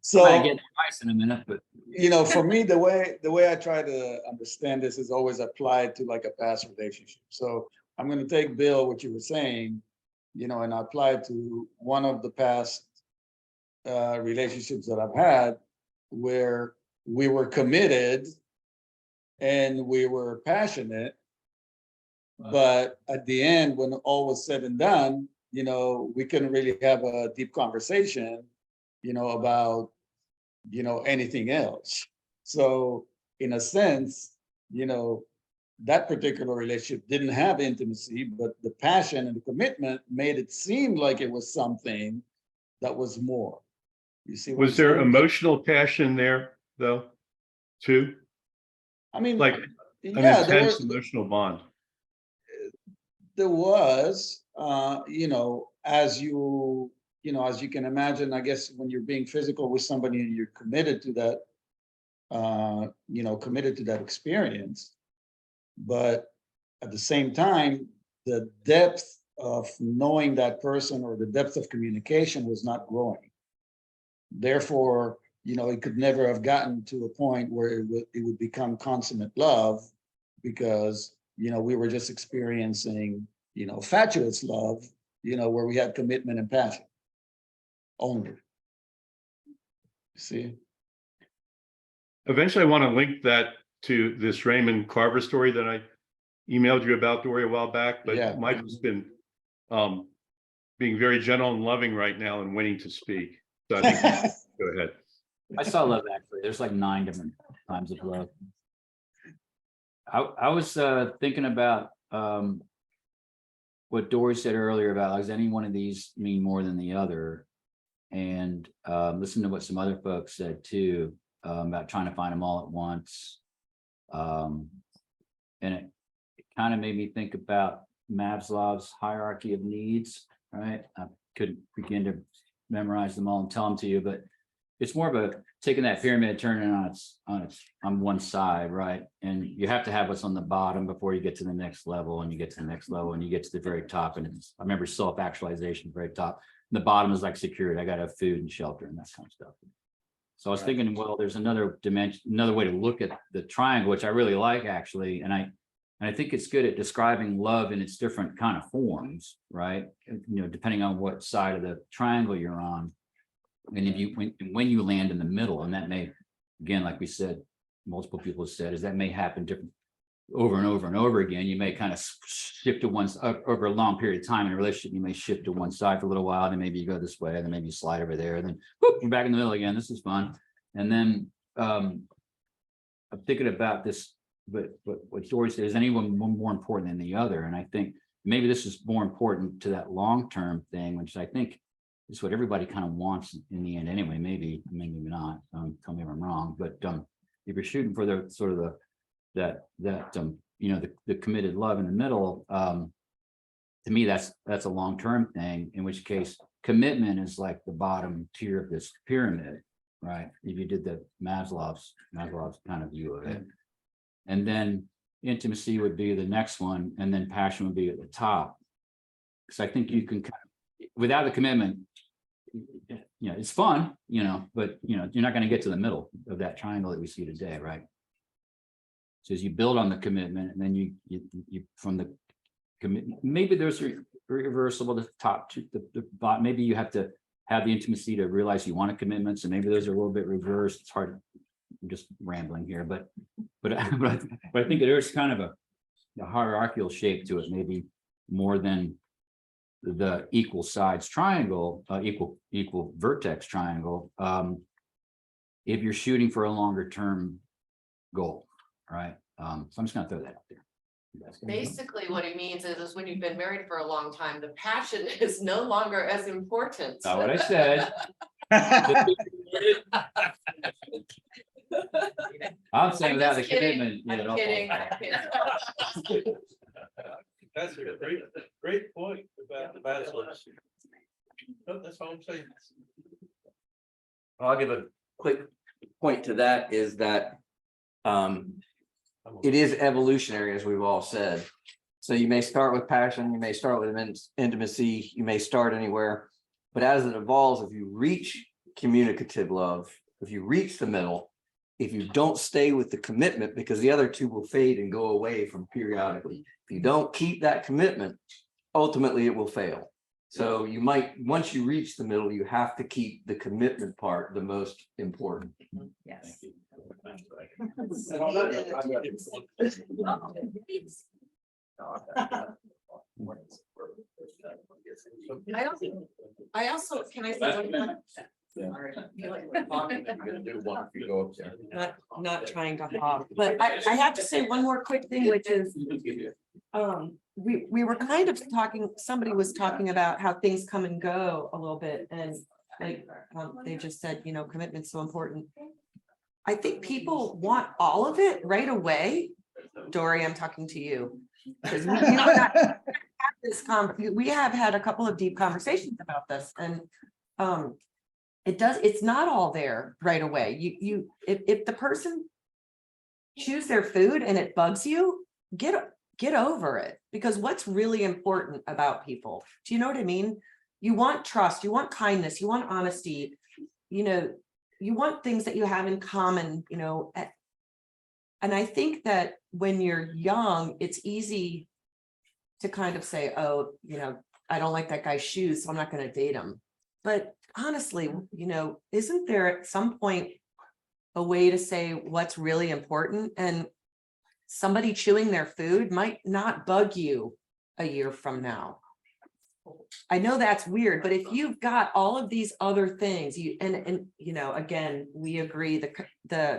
So, I get advice in a minute, but you know, for me, the way I try to understand this is always applied to like a past relationship. So I'm going to take, Bill, what you were saying, you know, and apply it to one of the past relationships that I've had where we were committed and we were passionate. But at the end, when all was said and done, you know, we couldn't really have a deep conversation, you know, about, you know, anything else. So in a sense, you know, that particular relationship didn't have intimacy, but the passion and the commitment made it seem like it was something that was more. You see what Was I'm there saying? emotional passion there though, too? I mean, Like an yeah, intense emotional bond. there was, you know, as you can imagine, I guess when you're being physical with somebody and you're committed to that, you know, committed to that experience, but at the same time, the depth of knowing that person or the depth of communication was not growing. Therefore, you know, it could never have gotten to a point where it would become consummate love because, you know, we were just experiencing, you know, fatuous love, you know, where we had commitment and passion only. See? Eventually, I want to link that to this Raymond Carver story that I emailed you about, Dori, a while back. But Yeah. Michael's been being very gentle and loving right now and waiting to speak. So I think we should go ahead. I saw love actually. There's like 9 different times of love. I was thinking about what Dori said earlier about does any one of these mean more than the other? And listen to what some other folks said too about trying to find them all at once. And it kind of made me think about Maslow's hierarchy of needs, right? I couldn't begin to memorize them all and tell them to you, but it's more of a taking that pyramid, turning on one side, right? And you have to have what's on the bottom before you get to the next level, and you get to the next level, and you get to the very top. And I remember self-actualization, very top. And the bottom is like security. I got to have food and shelter and that kind of stuff. So I was thinking, well, there's another dimension, another way to look at the triangle, which I really like actually, and I think it's good at describing love in its different kind of forms, right? You know, depending on what side of the triangle you're on. And if when you land in the middle, and that may, again, like we said, multiple people have said, is that may happen different over and over and over again. You may kind of shift to one over a long period of time in a relationship. You may shift to one side for a little while, then maybe you go this way, and then maybe you slide over there, and then whoop, you're back in the middle again. This is fun. And then I'm thinking about this, but what Dori said, is anyone more important than the other? And I think maybe this is more important to that long-term thing, which I think It's what everybody kind of wants in the end anyway, maybe not, tell me if I'm wrong, but, if you're shooting for the sort of the committed love in the middle, to me, that's a long-term thing, in which case commitment is like the bottom tier of this pyramid, right? If you did the Maslow's kind of view of it. And then intimacy would be the next one, and then passion would be at the top. Because I think you can, without the commitment, it's fun, but you're not going to get to the middle of that triangle that we see today, right? So as you build on the commitment, and then you from the commitment, maybe there's a reversible, the top to the bottom. Maybe you have to have the intimacy to realize you want a commitment. So maybe those are a little bit reversed. It's hard. I'm just rambling here, but I think there's kind of a hierarchical shape to it, maybe more than the equal sides triangle, equal vertex triangle. If you're shooting for a longer term goal, right? So I'm just gonna throw that out there. Basically, what he means is when you've been married for a long time, the passion is no longer as important. Not what I said. I'm saying without the just kidding. commitment. I'm kidding. I'm kidding. That's a great point about the bachelors. That's all I'm saying. I'll give a quick point to that, is that it is evolutionary, as we've all said. So you may start with passion, you may start with intimacy, you may start anywhere, but as it evolves, if you reach communicative love, if you reach the middle, if you don't stay with the commitment, because the other two will fade and go away from periodically. If you don't keep that commitment, ultimately it will fail. So you might, once you reach the middle, you have to keep the commitment part the most important. Yes. I also, can I say one more? Sorry, I feel like we're talking. Not trying to hog, but I have to say one more quick thing, which is, we were kind of talking, somebody was talking about how things come and go a little bit, and like, they just said, commitment's so important. I think people want all of it right away. Dori, I'm talking to you. Because we have had a couple of deep conversations about this, and it's not all there right away. If the person chews their food and it bugs you, get over it, because what's really important about people, do you know what I mean? You want trust, you want kindness, you want honesty, you want things that you have in common, and I think that when you're young, it's easy to kind of say, oh, I don't like that guy's shoes, so I'm not going to date him. But honestly, isn't there at some point a way to say what's really important? And somebody chewing their food might not bug you a year from now. I know that's weird, but if you've got all of these other things, again, we agree the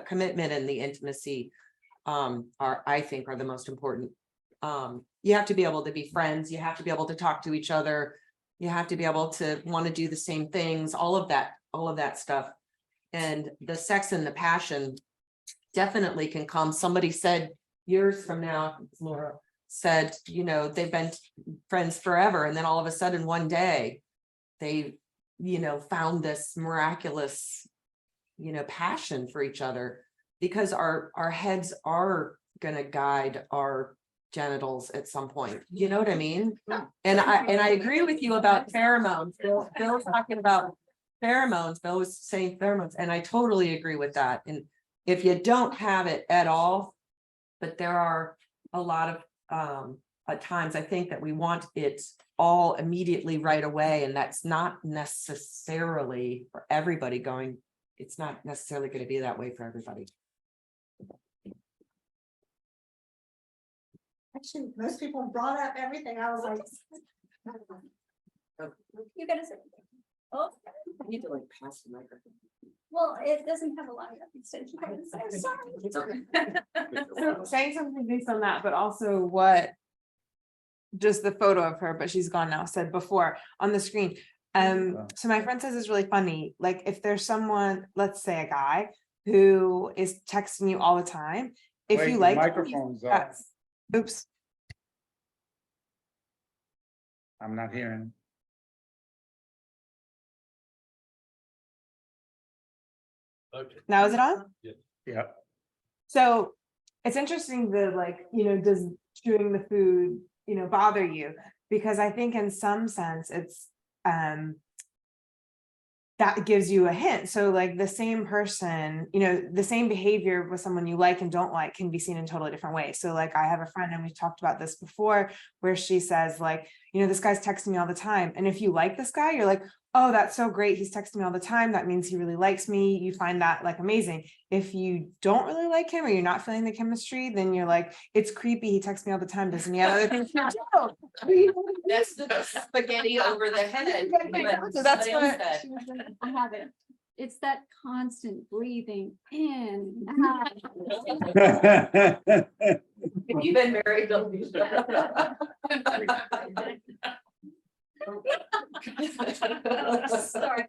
commitment and the intimacy I think are the most important. You have to be able to be friends, you have to be able to talk to each other, you have to be able to want to do the same things, all of that stuff. And the sex and the passion definitely can come. Somebody said years from now, Laura said, they've been friends forever, and then all of a sudden one day they found this miraculous passion for each other, because our heads are gonna guide our genitals at some point, you know what I mean? And I agree with you about pheromones. Bill was talking about pheromones. Bill was saying pheromones, and I totally agree with that. And if you don't have it at all, but there are a lot of at times I think that we want it all immediately right away, and that's not necessarily for everybody going. It's not necessarily going to be that way for everybody. Actually, most people brought up everything. I was like, You gotta say. Oh, I need to like pass the microphone. well, it doesn't have a lot of extension. Sorry. So saying something based on that, but also what just the photo of her, but she's gone now, said before on the screen. So my friend says it's really funny, like if there's someone, let's say a guy who is texting you all the time, if Wait, you the like. microphone's off. Oops, I'm not hearing. Okay. now is it on? Yeah. So it's interesting that like, does chewing the food, bother you? Because I think in some sense it's, that gives you a hint. So like the same person, the same behavior with someone you like and don't like can be seen in totally different ways. So like I have a friend and we've talked about this before where she says like, this guy's texting me all the time. And if you like this guy, you're like, oh, that's so great. He's texting me all the time. That means he really likes me. You find that like amazing. If you don't really like him or you're not feeling the chemistry, then you're like, it's creepy. He texts me all the time. Doesn't he have other things to do? That's the spaghetti over the head. So that's what I have it. It's that constant breathing in. If you've been married, don't be Sorry.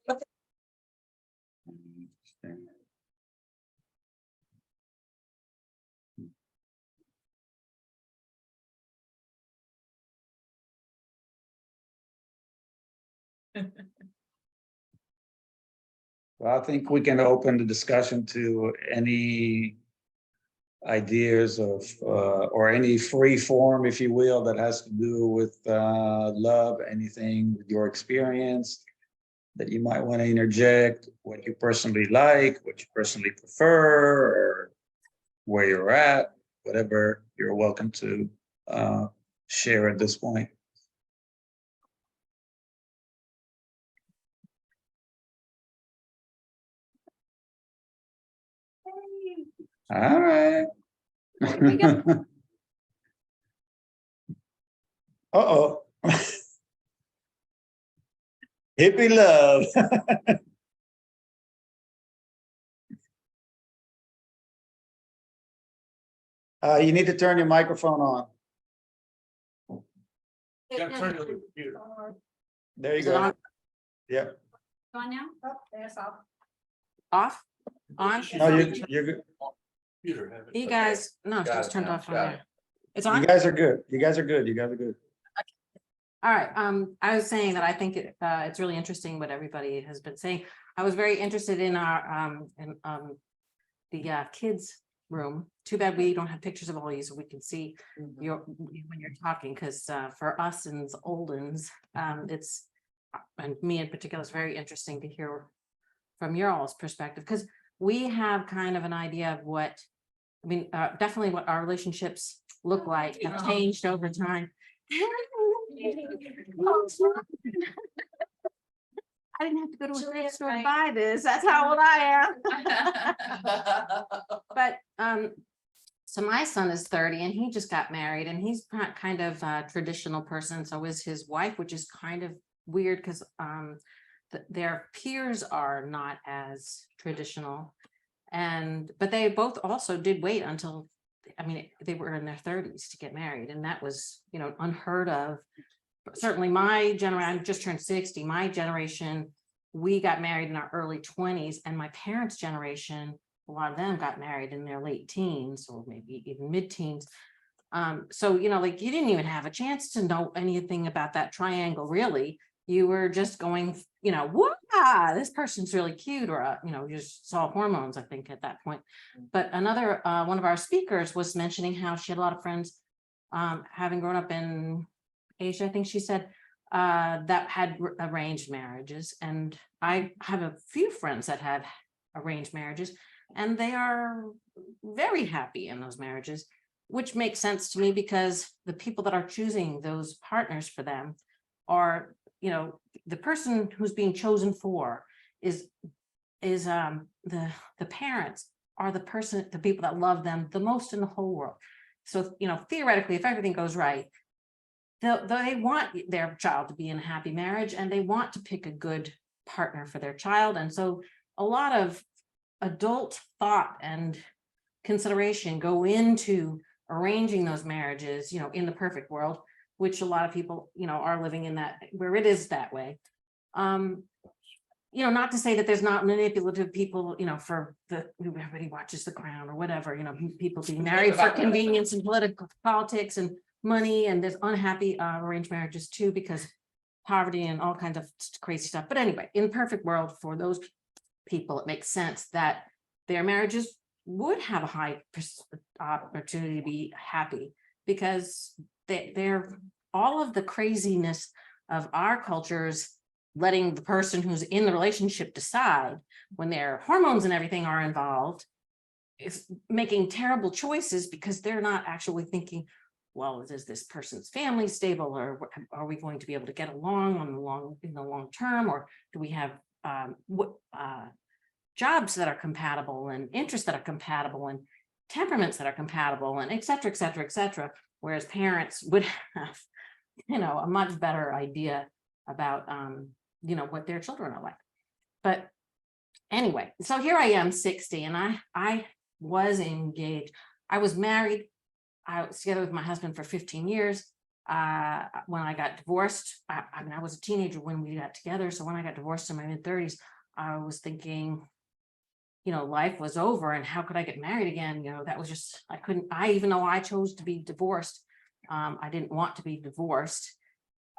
Well, I think we can open the discussion to any ideas of, or any free form, if you will, that has to do with love, anything with your experience that you might want to interject, what you personally like, what you personally prefer, or where you're at, whatever you're welcome to share at this point. All right. Uh-oh. Hippie love. You need to turn your microphone on. Gotta turn it on the computer. There you Is it go. on? Yeah. Go on now? Oh, there's off. Off? On? No, you're good. Computer, have it. You guys, no, Got it's it turned now, off on got there. it. It's You on? guys are good. You guys are good. You guys are good. All right, I was saying that I think it's really interesting what everybody has been saying. I was very interested in our, the kids' room. Too bad we don't have pictures of all these so we can see your, when you're talking, because for us and oldens, it's, and me in particular, it's very interesting to hear from your all's perspective, because we have kind of an idea of what, I mean, definitely what our relationships look like, have changed over time. I didn't have to go to a thrift store to buy this. That's how old I am. But so my son is 30 and he just got married and he's not kind of a traditional person. So is his wife, which is kind of weird because their peers are not as traditional. But they both also did wait until, I mean, they were in their 30s to get married, and that was, unheard of. Certainly my generation, I just turned 60, my generation, we got married in our early 20s, and my parents' generation, a lot of them got married in their late teens or maybe even mid-teens. So, like you didn't even have a chance to know anything about that triangle, really. You were just going, wow, this person's really cute, or, you just saw hormones, I think, at that point. But another one of our speakers was mentioning how she had a lot of friends having grown up in Asia, I think she said, that had arranged marriages. And I have a few friends that have arranged marriages, and they are very happy in those marriages, which makes sense to me because the people that are choosing those partners for them are, the person who's being chosen for is the parents are the people that love them the most in the whole world. So, theoretically, if everything goes right, they want their child to be in a happy marriage, and they want to pick a good partner for their child. And so a lot of adult thought and consideration go into arranging those marriages, in the perfect world, which a lot of people, are living in that, where it is that way. You know, not to say that there's not manipulative people, you know, for everybody watches The Crown or whatever, you know, people being married for convenience and politics and money, and there's unhappy arranged marriages too, because poverty and all kinds of crazy stuff. But anyway, in the perfect world, for those people, it makes sense that their marriages would have a high opportunity to be happy, because they're all of the craziness of our cultures, letting the person who's in the relationship decide when their hormones and everything are involved, is making terrible choices because they're not actually thinking, well, is this person's family stable, or are we going to be able to get along in the long term, or do we have jobs that are compatible and interests that are compatible and temperaments that are compatible, and et cetera, et cetera, et cetera. Whereas parents would have, you know, a much better idea about you know, what their children are like. But anyway, so here I am 60, and I was engaged. I was married. I was together with my husband for 15 years. When I got divorced, I mean, I was a teenager when we got together. So when I got divorced in my mid-30s, I was thinking, you know, life was over, and how could I get married again? You know, that was just, even though I chose to be divorced, I didn't want to be divorced.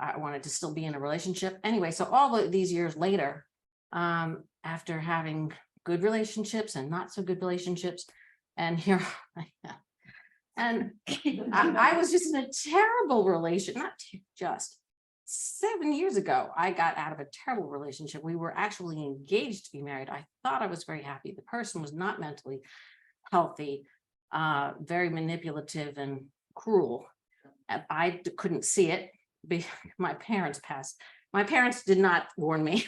I wanted to still be in a relationship. Anyway, so all of these years later, after having good relationships and not so good relationships, and here I am. And I was just in a terrible relationship, not just 7 years ago, I got out of a terrible relationship. We were actually engaged to be married. I thought I was very happy. The person was not mentally healthy, very manipulative and cruel. And I couldn't see it. My parents passed. My parents did not warn me.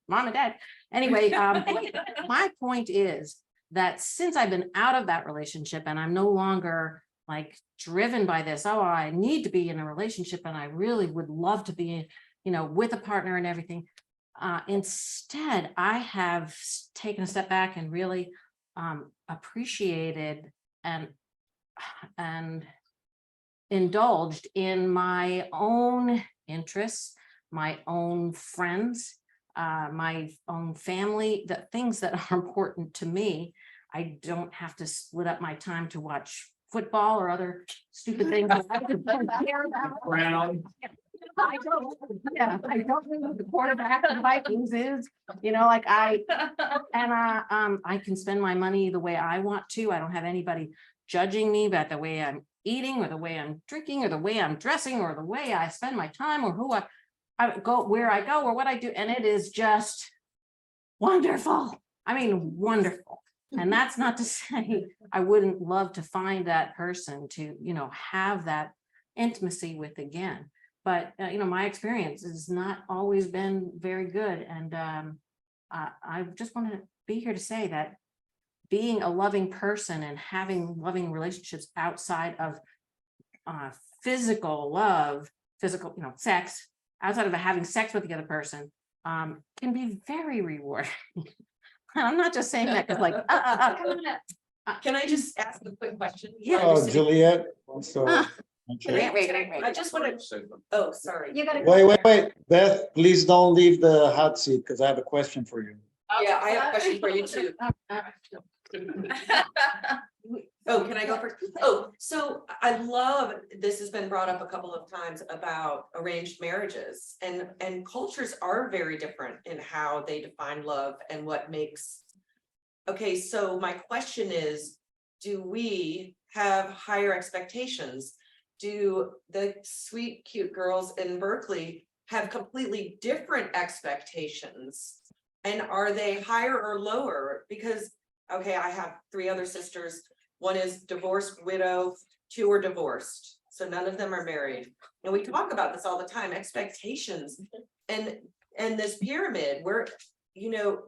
Mom and dad. Anyway, my point is that since I've been out of that relationship and I'm no longer like driven by this, oh, I need to be in a relationship and I really would love to be, you know, with a partner and everything. Instead, I have taken a step back and really appreciated and indulged in my own interests, my own friends, my own family, the things that are important to me. I don't have to split up my time to watch football or other stupid things that I don't care about. I don't know who the quarterback of the Vikings is, you know, like I can spend my money the way I want to. I don't have anybody judging me about the way I'm eating or the way I'm drinking or the way I'm dressing or the way I spend my time or who I go, where I go or what I do. And it is just wonderful. I mean, wonderful. And that's not to say I wouldn't love to find that person to, you know, have that intimacy with again. But, you know, my experience has not always been very good. And I just want to be here to say that being a loving person and having loving relationships outside of physical love, physical, you know, sex, outside of having sex with the other person, can be very rewarding. I'm not just saying that because like, Can I just ask a quick question? Yeah. Oh, Juliet. Also, I just want to, oh, sorry. You gotta. wait. Beth, please don't leave the hot seat because I have a question for you. Yeah, I have a question for you too. Oh, can I go first? Oh, so I love, this has been brought up a couple of times about arranged marriages, and cultures are very different in how they define love and what makes. Okay, so my question is, do we have higher expectations? Do the sweet, cute girls in Berkeley have completely different expectations? And are they higher or lower? Because, okay, I have 3 other sisters. One is divorced widow, 2 are divorced. So none of them are married. And we talk about this all the time, expectations. And this pyramid where, you know,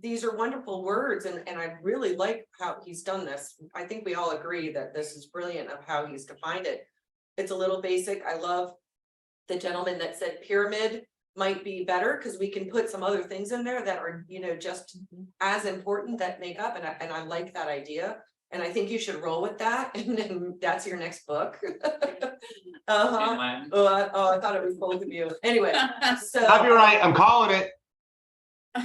these are wonderful words. And I really like how he's done this. I think we all agree that this is brilliant of how he's defined it. It's a little basic. I love the gentleman that said pyramid might be better because we can put some other things in there that are, you know, just as important that make up. And I like that idea. And I think you should roll with that, and then that's your next book. Latin. Oh, I thought it was both of you. Anyway, so. Copyright, I'm calling it.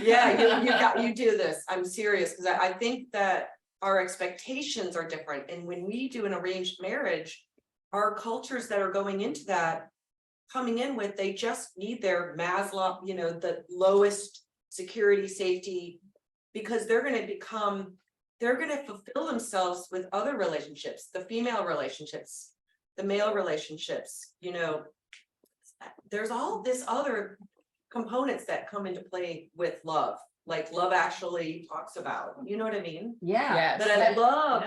Yeah, you do this. I'm serious, because I think that our expectations are different. And when we do an arranged marriage, our cultures that are going into that, coming in with, they just need their Maslow, you know, the lowest security, safety, because they're going to fulfill themselves with other relationships, the female relationships, the male relationships, you know, there's all this other components that come into play with love, like Love Actually talks about, you know what I mean? Yeah. But I love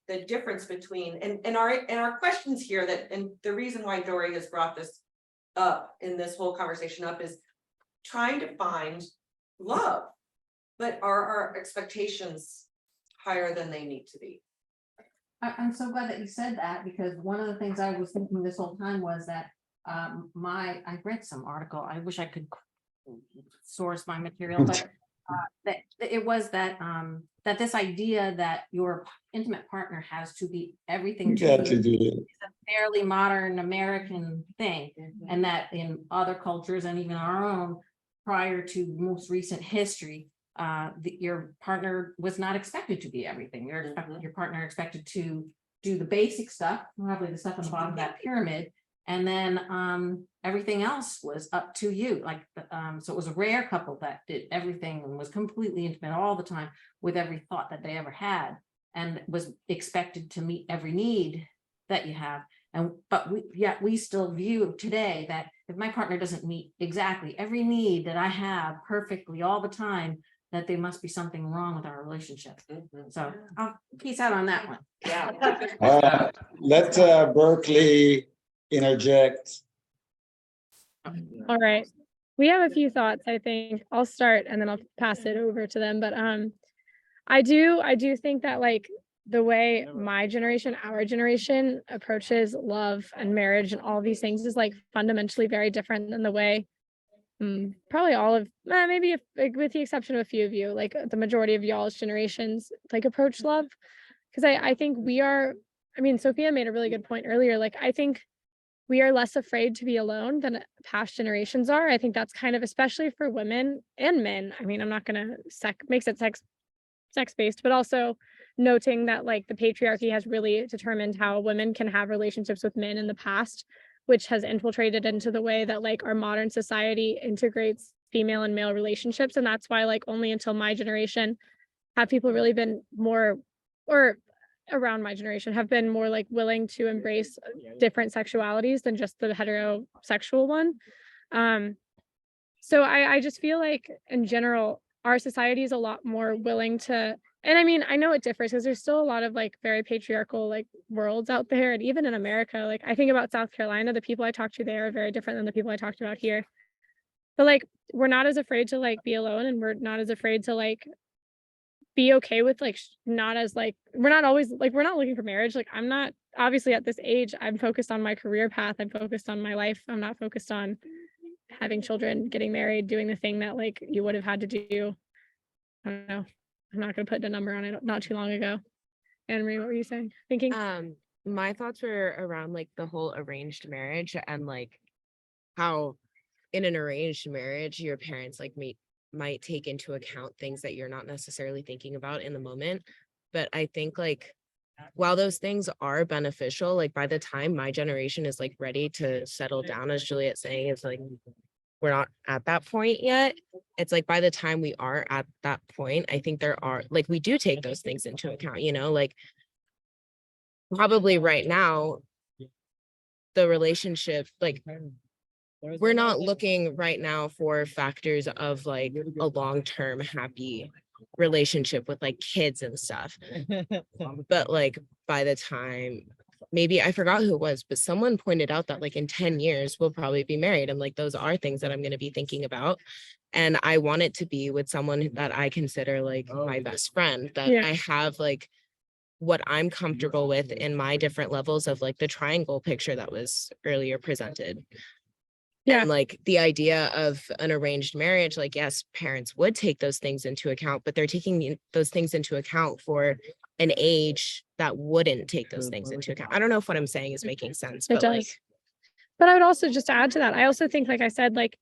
the difference between, and our questions here that, and the reason why Dori has brought this up in this whole conversation up is trying to find love, but are our expectations higher than they need to be? I'm so glad that you said that, because one of the things I was thinking this whole time was that I read some article, I wish I could source my material, but that it was that that this idea that your intimate partner has to be everything to you Got to do it. is a fairly modern American thing, and that in other cultures and even our own prior to most recent history, your partner was not expected to be everything. Your partner expected to do the basic stuff, probably the stuff on the bottom of that pyramid, and then everything else was up to you. Like, so it was a rare couple that did everything and was completely intimate all the time with every thought that they ever had, and was expected to meet every need that you have. But we still view today that if my partner doesn't meet exactly every need that I have perfectly all the time, that there must be something wrong with our relationship. So I'll peace out on that one. Yeah. Let Berkeley interject. All right. We have a few thoughts, I think. I'll start and then I'll pass it over to them. But I do think that, like, the way my generation, our generation approaches love and marriage and all these things is like fundamentally very different than the way probably all of maybe with the exception of a few of you, like the majority of y'all's generations like approach love. Because I think we are, I mean, Sophia made a really good point earlier. Like, I think we are less afraid to be alone than past generations are. I think that's kind of, especially for women and men. I mean, I'm not gonna makes it sex-based, but also noting that, like, the patriarchy has really determined how women can have relationships with men in the past, which has infiltrated into the way that, like, our modern society integrates female and male relationships. And that's why, like, only until my generation have people really been more, or around my generation, have been more like willing to embrace different sexualities than just the heterosexual one. So I just feel like in general, our society is a lot more willing to, and I mean, I know it differs because there's still a lot of like very patriarchal like worlds out there. And even in America, like I think about South Carolina, the people I talk to there are very different than the people I talked about here. But like, we're not as afraid to like be alone, and we're not as afraid to like be okay with like not as like, we're not always like, we're not looking for marriage. Like, I'm not, obviously at this age, I'm focused on my career path. I'm focused on my life. I'm not focused on having children, getting married, doing the thing that like you would have had to do. I don't know. I'm not going to put a number on it. Not too long ago. Anne Marie, what were you saying? Thinking? My thoughts were around like the whole arranged marriage, and like how in an arranged marriage, your parents like might take into account things that you're not necessarily thinking about in the moment. But I think like, while those things are beneficial, like by the time my generation is like ready to settle down, as Juliet's saying, it's like, we're not at that point yet. It's like, by the time we are at that point, I think there are like, we do take those things into account, you know, like probably right now, the relationship, like we're not looking right now for factors of like a long-term happy relationship with like kids and stuff. But like by the time, maybe I forgot who it was, but someone pointed out that like in 10 years we'll probably be married, and like those are things that I'm going to be thinking about. And I want it to be with someone that I consider like my best friend, that I have like what I'm comfortable with in my different levels of like the triangle picture that was earlier presented. And like the idea of an arranged marriage, like, yes, parents would take those things into account, but they're taking those things into account for an age that wouldn't take those things into account. I don't know if what I'm saying is making sense, It but like, does. But I would also just add to that, I also think, like I said, like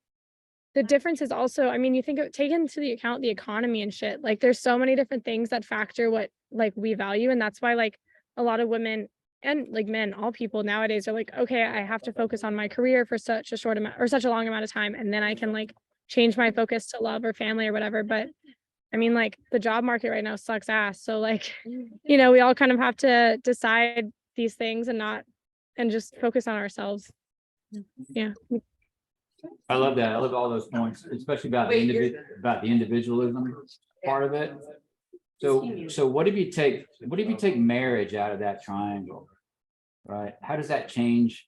the difference is also, I mean, you think of take into the account the economy and shit. Like there's so many different things that factor what like we value. And that's why like a lot of women and like men, all people nowadays are like, okay, I have to focus on my career for such a short amount or such a long amount of time. And then I can like change my focus to love or family or whatever. But I mean, like the job market right now sucks ass. So like, you know, we all kind of have to decide these things and just focus on ourselves. Yeah. I love that. I love all those points, especially about the individualism part of it. So what if you take marriage out of that triangle? Right? How does that change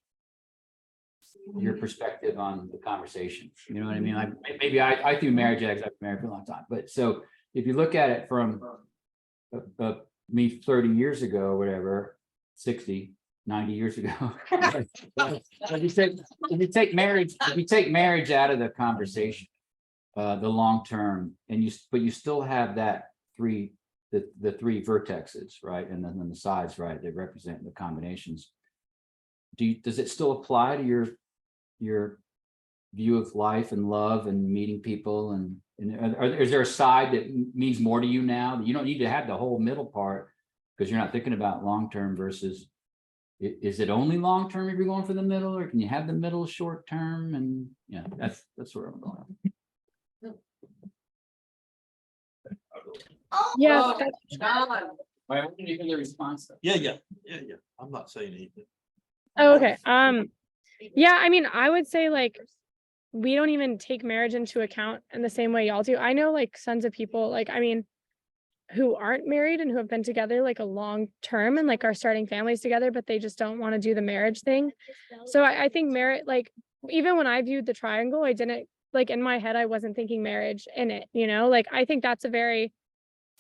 your perspective on the conversation? You know what I mean? Like maybe I threw marriage out because I've been married for a long time. But so if you look at it from me 30 years ago, or whatever, 60, 90 years ago. If you take marriage out of the conversation, the long term, and but you still have that the three vertexes, right? And then the sides, right? They represent the combinations. Does it still apply to your view of life and love and meeting people? And is there a side that means more to you now? You don't need to have the whole middle part because you're not thinking about long term versus. Is it only long term if you're going for the middle, or can you have the middle short term? And yeah, that's where I'm going. Yeah. I want to hear the response. Yeah. I'm not saying anything. Oh, okay. Yeah, I mean, I would say like we don't even take marriage into account in the same way y'all do. I know like sons of people, like, I mean, who aren't married and who have been together like a long term and like are starting families together, but they just don't want to do the marriage thing. So I think marriage, like, even when I viewed the triangle, I didn't like in my head, I wasn't thinking marriage in it, you know, like I think that's a very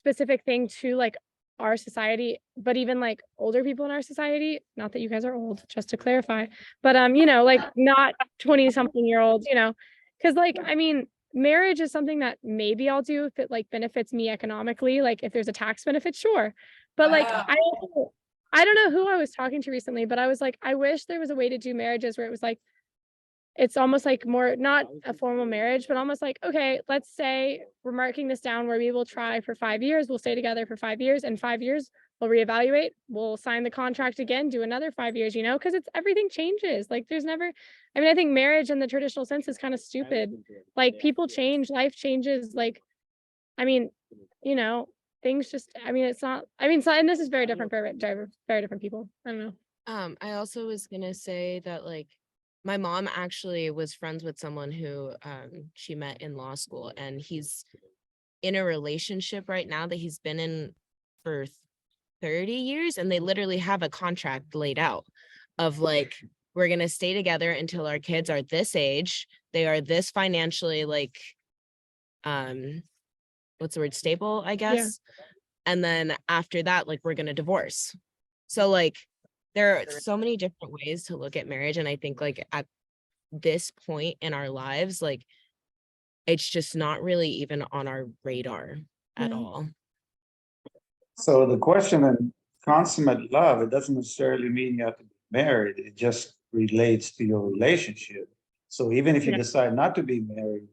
specific thing to like our society, but even like older people in our society, not that you guys are old, just to clarify, but you know, like not 20-something-year-olds, you know, because like, I mean, marriage is something that maybe I'll do if it like benefits me economically, like if there's a tax benefit, sure. But like I don't know who I was talking to recently, but I was like, I wish there was a way to do marriages where it was like it's almost like more not a formal marriage, but almost like, okay, let's say we're marking this down where we will try for 5 years, we'll stay together for 5 years, and 5 years we'll reevaluate, we'll sign the contract again, do another 5 years, you know, because it's everything changes. Like there's never, I mean, I think marriage in the traditional sense is kind of stupid. Like people change, life changes. Like, I mean, you know, things just, I mean, it's not, I mean, so, and this is very different for very different people. I don't know. I also was gonna say that like my mom actually was friends with someone who she met in law school, and he's in a relationship right now that he's been in for 30 years, and they literally have a contract laid out of like, we're going to stay together until our kids are this age, they are this financially like what's the word, stable, I guess. Yeah. And then after that, like we're going to divorce. So like there are so many different ways to look at marriage, and I think like at this point in our lives, like it's just not really even on our radar at all. So the question in consummate love, it doesn't necessarily mean you have to be married. It just relates to your relationship. So even if you decide not to be married,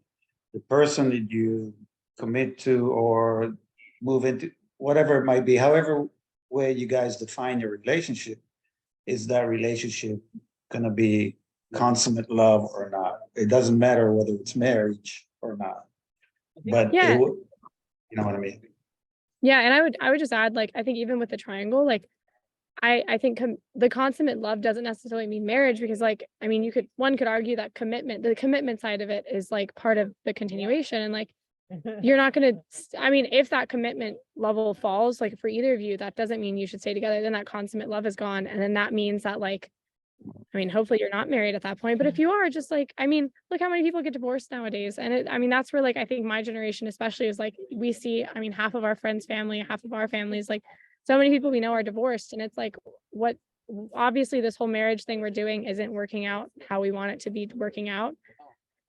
the person that you commit to or move into, whatever it might be, however way you guys define your relationship, is that relationship going to be consummate love or not? It doesn't matter whether it's marriage or not, but you know what I mean? Yeah. And I would just add, like, I think even with the triangle, like, I think the consummate love doesn't necessarily mean marriage, because like, I mean, one could argue that the commitment side of it is like part of the continuation. And like, you're not going to, I mean, if that commitment level falls, like for either of you, that doesn't mean you should stay together. Then that consummate love is gone. And then that means that like, I mean, hopefully you're not married at that point, but if you are, just like, I mean, look how many people get divorced nowadays. And I mean, that's where like, I think my generation especially is like, we see, I mean, half of our friends' family, half of our families, like so many people we know are divorced. And it's like, obviously this whole marriage thing we're doing isn't working out how we want it to be working out.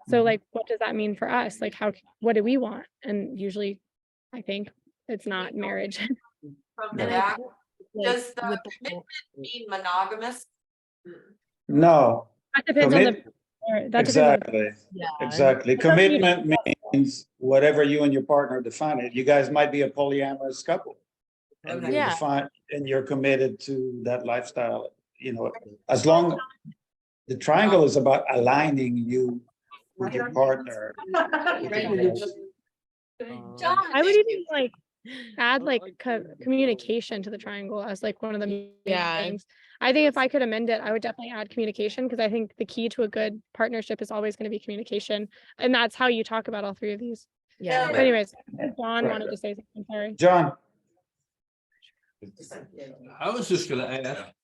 So like, what does that mean for us? Like, what do we want? And usually I think it's not marriage. From Yeah. that, Like, does the with the commitment mean monogamous? No. That depends on Commit- that depends on Exactly, Yeah. exactly. Commitment means whatever you and your partner define it. You guys might be a polyamorous couple. And Okay. you're Yeah. defined, and you're committed to that lifestyle, you know, as long, the triangle is about aligning you with your partner. John. I would even like add like communication to the triangle as like one of the main Yeah. things. I think if I could amend it, I would definitely add communication because I think the key to a good partnership is always going to be communication. And that's how you talk about all three of these. Yeah. But anyways, John Right. wanted to say something, sorry. John, I was just gonna ask,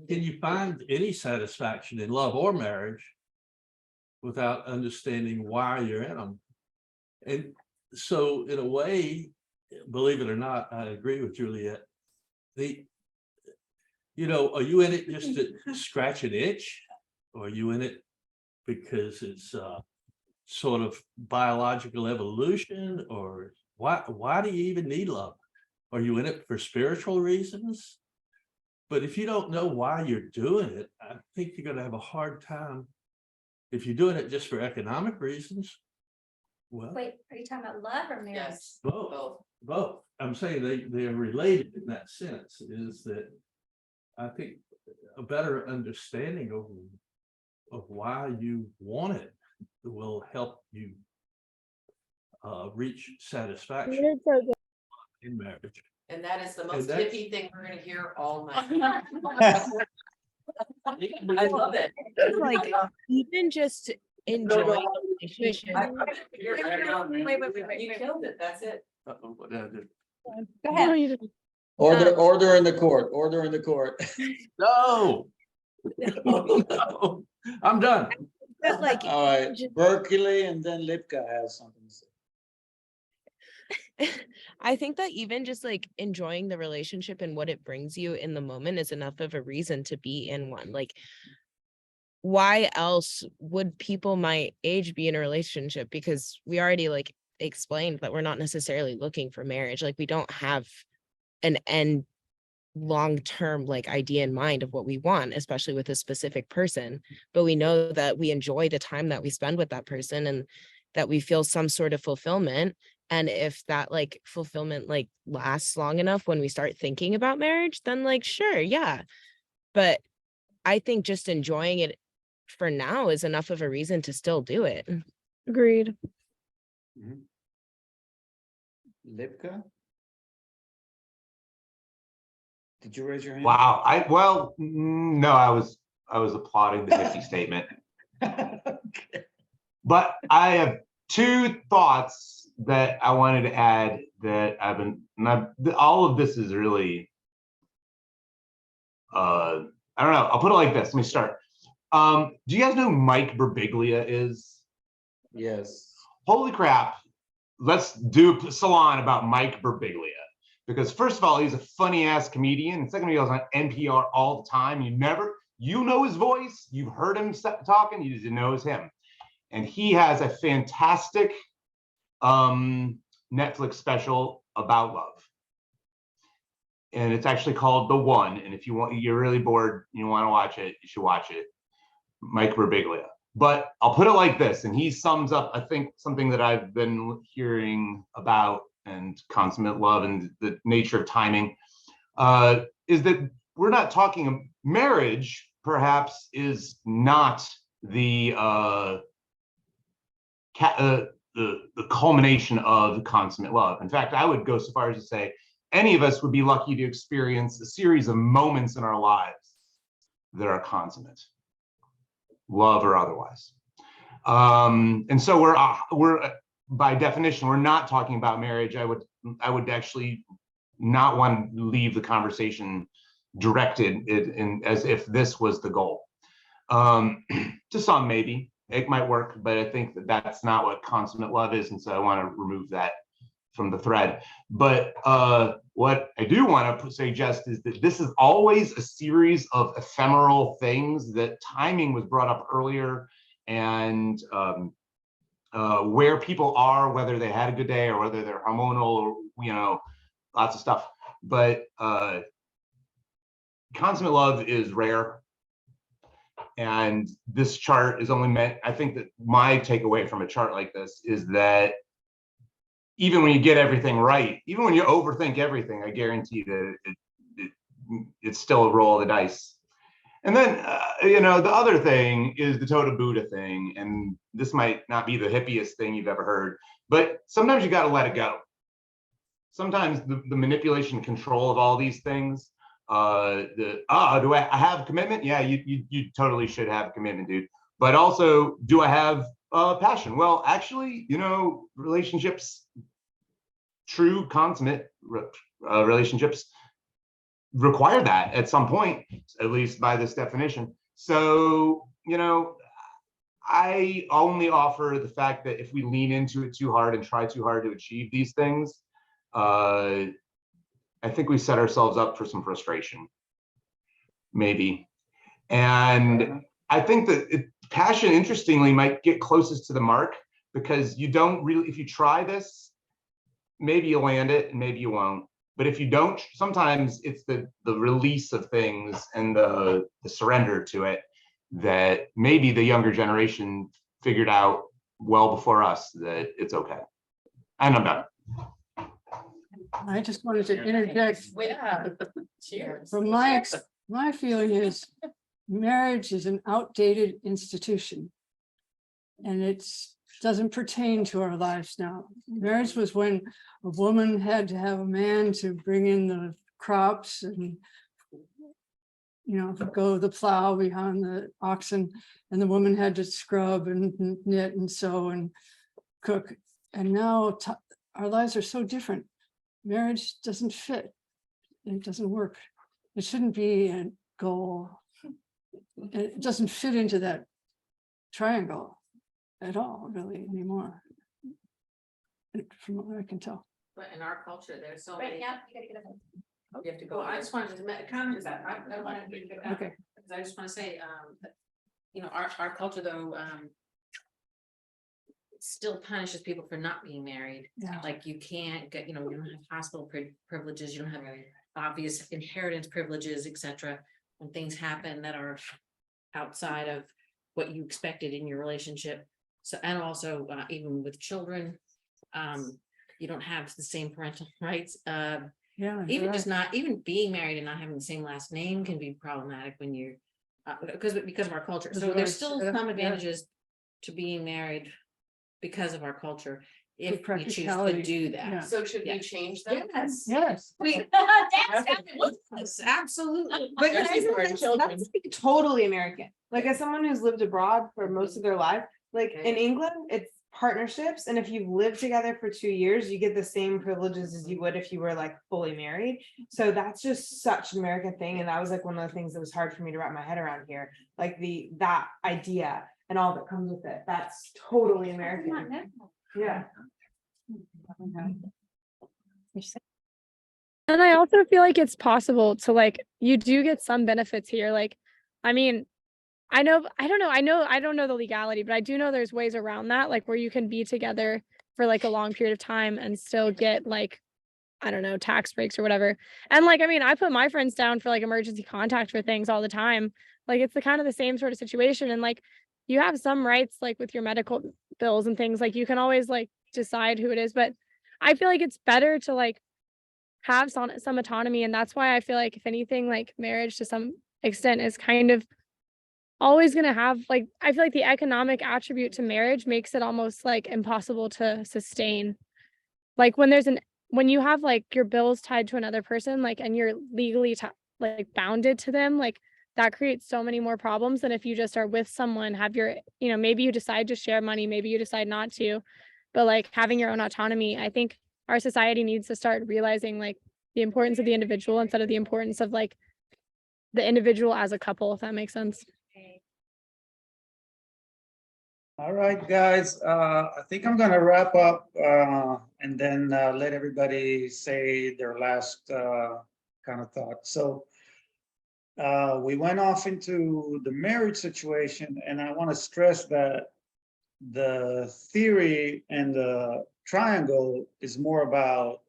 can you find any satisfaction in love or marriage without understanding why you're in them? And so in a way, believe it or not, I agree with Juliet. Are you in it just to scratch an itch? Or are you in it because it's sort of biological evolution? Or why do you even need love? Are you in it for spiritual reasons? But if you don't know why you're doing it, I think you're going to have a hard time. If you're doing it just for economic reasons, well, Wait, are you talking about love or marriage? Yes. both. I'm saying they're related in that sense, is that I think a better understanding of why you want it will help you reach satisfaction in marriage. And that is the most that's- hippie thing we're gonna hear all night. I love it. Like even just enjoying the relationship. Wait. You killed it, that's it. What did I do? Go ahead. You just- order in the court, order in the court. No. No, I'm done. But like All right, Berkeley and then Lipka has something to say. I think that even just like enjoying the relationship and what it brings you in the moment is enough of a reason to be in one. Like, why else would people my age be in a relationship? Because we already like explained that we're not necessarily looking for marriage. Like, we don't have an end long-term like idea in mind of what we want, especially with a specific person. But we know that we enjoy the time that we spend with that person and that we feel some sort of fulfillment. And if that like fulfillment like lasts long enough when we start thinking about marriage, then like, sure, yeah. But I think just enjoying it for now is enough of a reason to still do it. Agreed. Lipka? Did you raise your hand? Wow. No, I was applauding the hippie statement. But I have two thoughts that I wanted to add that all of this is really, I don't know. I'll put it like this. Let me start. Do you guys know who Mike Birbiglia is? Yes. Holy crap. Let's do a Salon about Mike Birbiglia. Because first of all, he's a funny ass comedian. And second of all, he's on NPR all the time. You know his voice. You've heard him talking. You just know it's him. And he has a fantastic Netflix special about love. And it's actually called The One. And if you're really bored, you want to watch it, you should watch it. Mike Birbiglia. But I'll put it like this, and he sums up, I think, something that I've been hearing about and consummate love and the nature of timing, is that we're not talking marriage, perhaps, is not the culmination of consummate love. In fact, I would go so far as to say any of us would be lucky to experience a series of moments in our lives that are consummate, love or otherwise. And so we're by definition, we're not talking about marriage. I would actually not want to leave the conversation directed in as if this was the goal. To some, maybe it might work, but I think that that's not what consummate love is, and so I want to remove that from the thread. But what I do want to suggest is that this is always a series of ephemeral things. That timing was brought up earlier, and where people are, whether they had a good day or whether they're hormonal, lots of stuff. But consummate love is rare. And this chart is only meant, I think that my takeaway from a chart like this is that even when you get everything right, even when you overthink everything, I guarantee that it's still a roll of the dice. And then, you know, the other thing is the Totem Buddha thing. And this might not be the hippiest thing you've ever heard, but sometimes you got to let it go. Sometimes the manipulation and control of all these things, do I have commitment? Yeah, you totally should have commitment, dude. But also, do I have passion? Well, actually, you know, relationships, true consummate relationships require that at some point, at least by this definition. So, you know, I only offer the fact that if we lean into it too hard and try too hard to achieve these things, I think we set ourselves up for some frustration, maybe. And I think that passion, interestingly, might get closest to the mark, because you don't really, if you try this, maybe you land it and maybe you won't. But if you don't, sometimes it's the release of things and the surrender to it that maybe the younger generation figured out well before us that it's okay. And I'm done. I just wanted to interject. Cheers. From my feeling is marriage is an outdated institution. And it doesn't pertain to our lives now. Marriage was when a woman had to have a man to bring in the crops and, you know, go the plow behind the oxen, and the woman had to scrub and knit and sew and cook. And now our lives are so different. Marriage doesn't fit. It doesn't work. It shouldn't be a goal. It doesn't fit into that triangle at all, really, anymore. From what I can tell. But in our culture, there's so Right, many. yeah, you gotta get up. You have to go. I just wanted to comment that. I wanted to get that. Okay. Because I just want to say, that, you know, our culture though, still punishes people for not being married. Yeah. Like you can't get, you know, you don't have hospital privileges, you don't have obvious inheritance privileges, etc. When things happen that are outside of what you expected in your relationship. So, and also even with children, you don't have the same parental rights. Yeah. Even just not even being married and not having the same last name can be problematic when you're because of our culture. So there's still some advantages to being married because of our culture if we choose to do that. Yeah. So should we change that? Yes. Yes. Yes, absolutely. But Especially isn't for our that's children. totally American. Like as someone who's lived abroad for most of their life, like Okay. in England, it's partnerships. And if you've lived together for 2 years, you get the same privileges as you would if you were like fully married. So that's just such an American thing. And that was like one of the things that was hard for me to wrap my head around here. Like that idea and all that comes with it. That's totally American. Yeah. And I also feel like it's possible to like, you do get some benefits here. Like, I mean, I don't know the legality, but I do know there's ways around that, like where you can be together for like a long period of time and still get like, I don't know, tax breaks or whatever. And like, I mean, I put my friends down for like emergency contact for things all the time. Like it's the kind of the same sort of situation. And like, you have some rights, like with your medical bills and things, like you can always like decide who it is. But I feel like it's better to like have some autonomy. And that's why I feel like if anything, like marriage to some extent is kind of always going to have like, I feel like the economic attribute to marriage makes it almost like impossible to sustain. Like when you have like your bills tied to another person, like, and you're legally like bounded to them, like that creates so many more problems than if you just are with someone, have your, you know, maybe you decide to share money, maybe you decide not to, but like having your own autonomy. I think our society needs to start realizing like the importance of the individual instead of the importance of like the individual as a couple, if that makes sense. All right, guys, I think I'm gonna wrap up and then let everybody say their last kind of thought. So we went off into the marriage situation, and I want to stress that the theory and the triangle is more about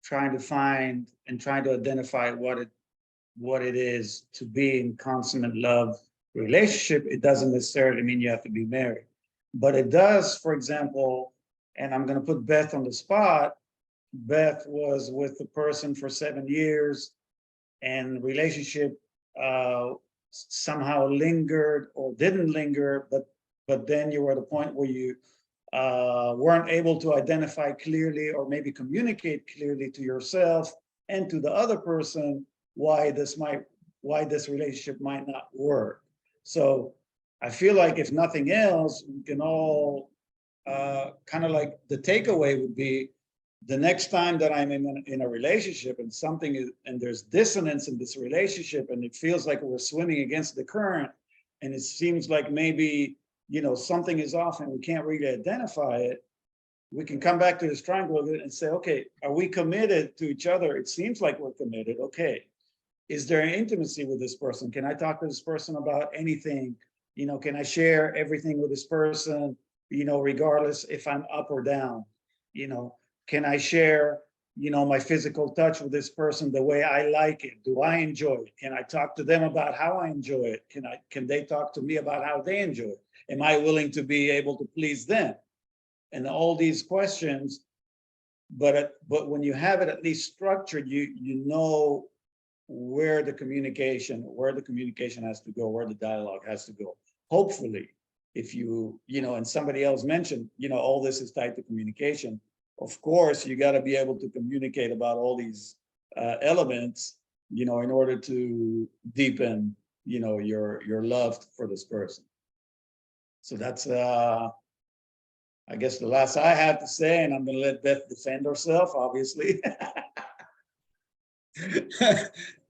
trying to find and trying to identify what it is to be in consummate love relationship. It doesn't necessarily mean you have to be married, but it does, for example, and I'm going to put Beth on the spot. Beth was with the person for 7 years, and relationship somehow lingered or didn't linger, but then you were at a point where you weren't able to identify clearly or maybe communicate clearly to yourself and to the other person why this relationship might not work. So I feel like if nothing else, we can all kind of like the takeaway would be the next time that I'm in a relationship and something is, and there's dissonance in this relationship and it feels like we're swimming against the current and it seems like maybe, you know, something is off and we can't really identify it, we can come back to this triangle and say, okay, are we committed to each other? It seems like we're committed. Okay. Is there an intimacy with this person? Can I talk to this person about anything? You know, can I share everything with this person, you know, regardless if I'm up or down? You know, can I share, you know, my physical touch with this person the way I like it? Do I enjoy it? Can I talk to them about how I enjoy it? Can they talk to me about how they enjoy it? Am I willing to be able to please them? And all these questions, but when you have it at least structured, you know where the communication has to go, where the dialogue has to go. Hopefully, if you know, and somebody else mentioned, you know, all this is tied to communication. Of course, you got to be able to communicate about all these elements, you know, in order to deepen, you know, your love for this person. So that's, I guess, the last I have to say, and I'm going to let Beth defend herself, obviously.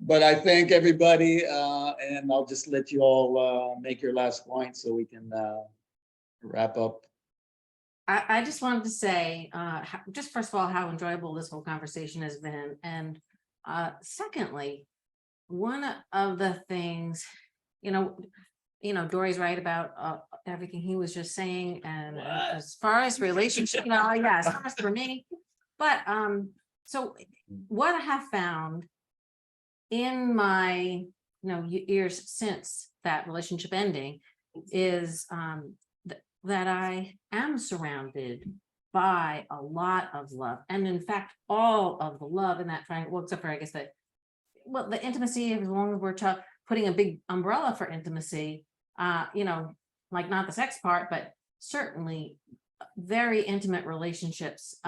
But I thank everybody, and I'll just let you all make your last point so we can wrap up. I just wanted to say, just first of all, how enjoyable this whole conversation has been. And secondly, one of the things, you know, Dori's right about everything he was just saying. And as far as relationship, you know, yeah, as far as for me, but so what I have found in my, years since that relationship ending is that I am surrounded by a lot of love. And in fact, all of the love in that triangle, well, except for I guess the intimacy, as long as we're putting a big umbrella for intimacy, like not the sex part, but certainly very intimate relationships,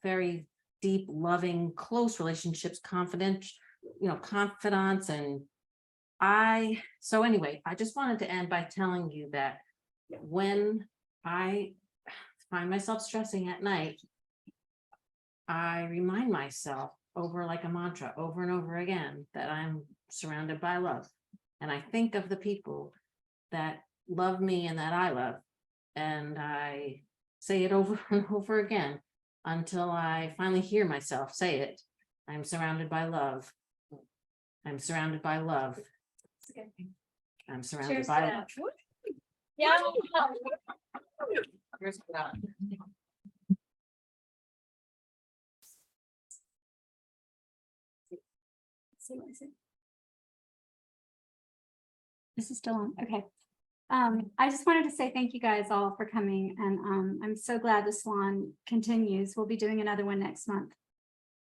very deep, loving, close relationships, confidants. And so anyway, I just wanted to end by telling you that when I find myself stressing at night, I remind myself over like a mantra over and over again that I'm surrounded by love. And I think of the people that love me and that I love. And I say it over and over again until I finally hear myself say it. I'm surrounded by love. I'm surrounded by love. I'm surrounded Cheers by to love. that. Yeah. Here's that. This is still on. Okay. I just wanted to say thank you guys all for coming, and I'm so glad the salon continues. We'll be doing another one next month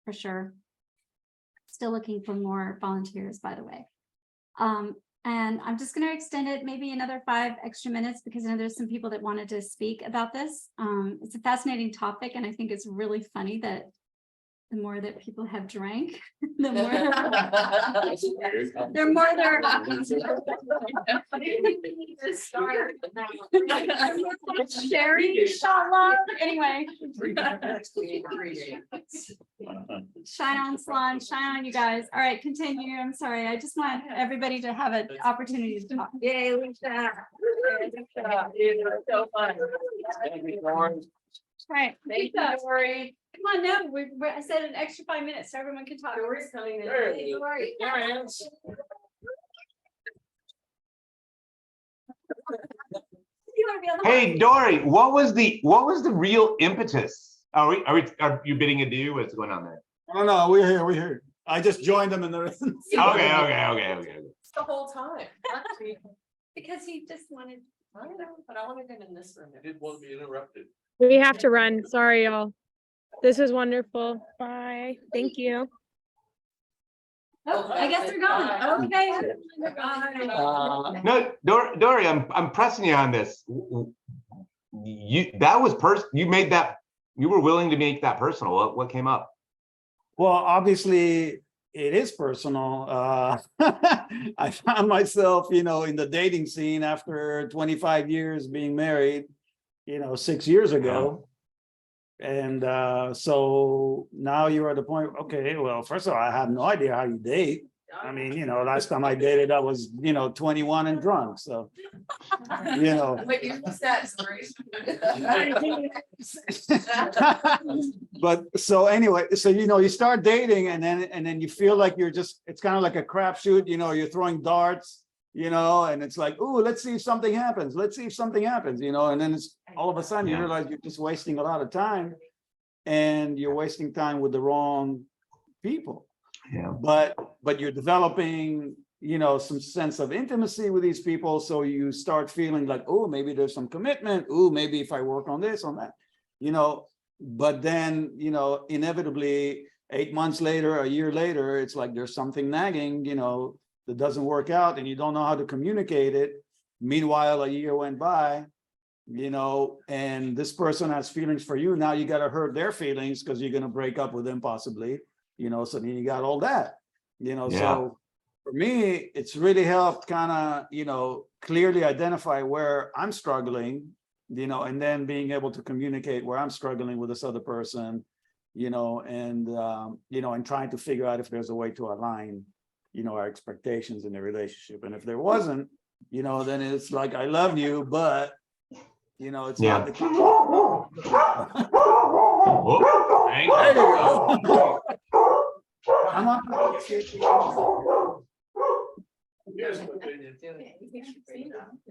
for sure. Still looking for more volunteers, by the way. And I'm just going to extend it maybe another 5 extra minutes because I know there's some people that wanted to speak about this. It's a fascinating topic, and I think it's really funny that the more that people have drank, the more they're more sharing shot love. Anyway. Shine on salon, shine on you guys. All right, continue. I'm sorry. I just want everybody to have an opportunity to talk. Yay, Lisa. So fun. All right. Thank you, Dori. Come on, no, I said an extra 5 minutes so everyone can talk. Dori's coming in. Hey, Dori. Hey, Dori, what was the real impetus? Are you bidding adieu? What's going on there? Oh, no, we're here, we're here. I just joined them in the. Okay. The whole time. Because he just wanted. I know, but I want to get in this room. I didn't want to be interrupted. We have to run. Sorry, y'all. This is wonderful. Bye. Thank you. Oh, I guess they're gone. Okay. No, Dori, I'm pressing you on this. That was you made that, you were willing to make that personal. What came up? Well, obviously, it is personal. I found myself, in the dating scene after 25 years being married, 6 years ago. And so now you're at the point, okay, well, first of all, I have no idea how you date. I mean, last time I dated, I was, 21 and drunk, so. But you missed that story. But so anyway, so you start dating and then you feel like it's kind of like a crapshoot, you're throwing darts, and it's like, oh, let's see if something happens. Let's see if something happens, and then it's all of a sudden you realize you're just wasting a lot of time, and you're wasting time with the wrong people. Yeah. But you're developing, some sense of intimacy with these people. So you start feeling like, oh, maybe there's some commitment. Oh, maybe if I work on this, on that, but then, inevitably 8 months later, a year later, it's like there's something nagging, that doesn't work out, and you don't know how to communicate it. Meanwhile, a year went by, and this person has feelings for you. Now you got to hurt their feelings because you're going to break up with them possibly. So then you got all that, so for me, it's really helped kind of, clearly identify where I'm struggling, and then being able to communicate where I'm struggling with this other person, and trying to figure out if there's a way to align, our expectations in the relationship. And if there wasn't, then it's like, I love you, but, it's not the case. Thank you. Come on.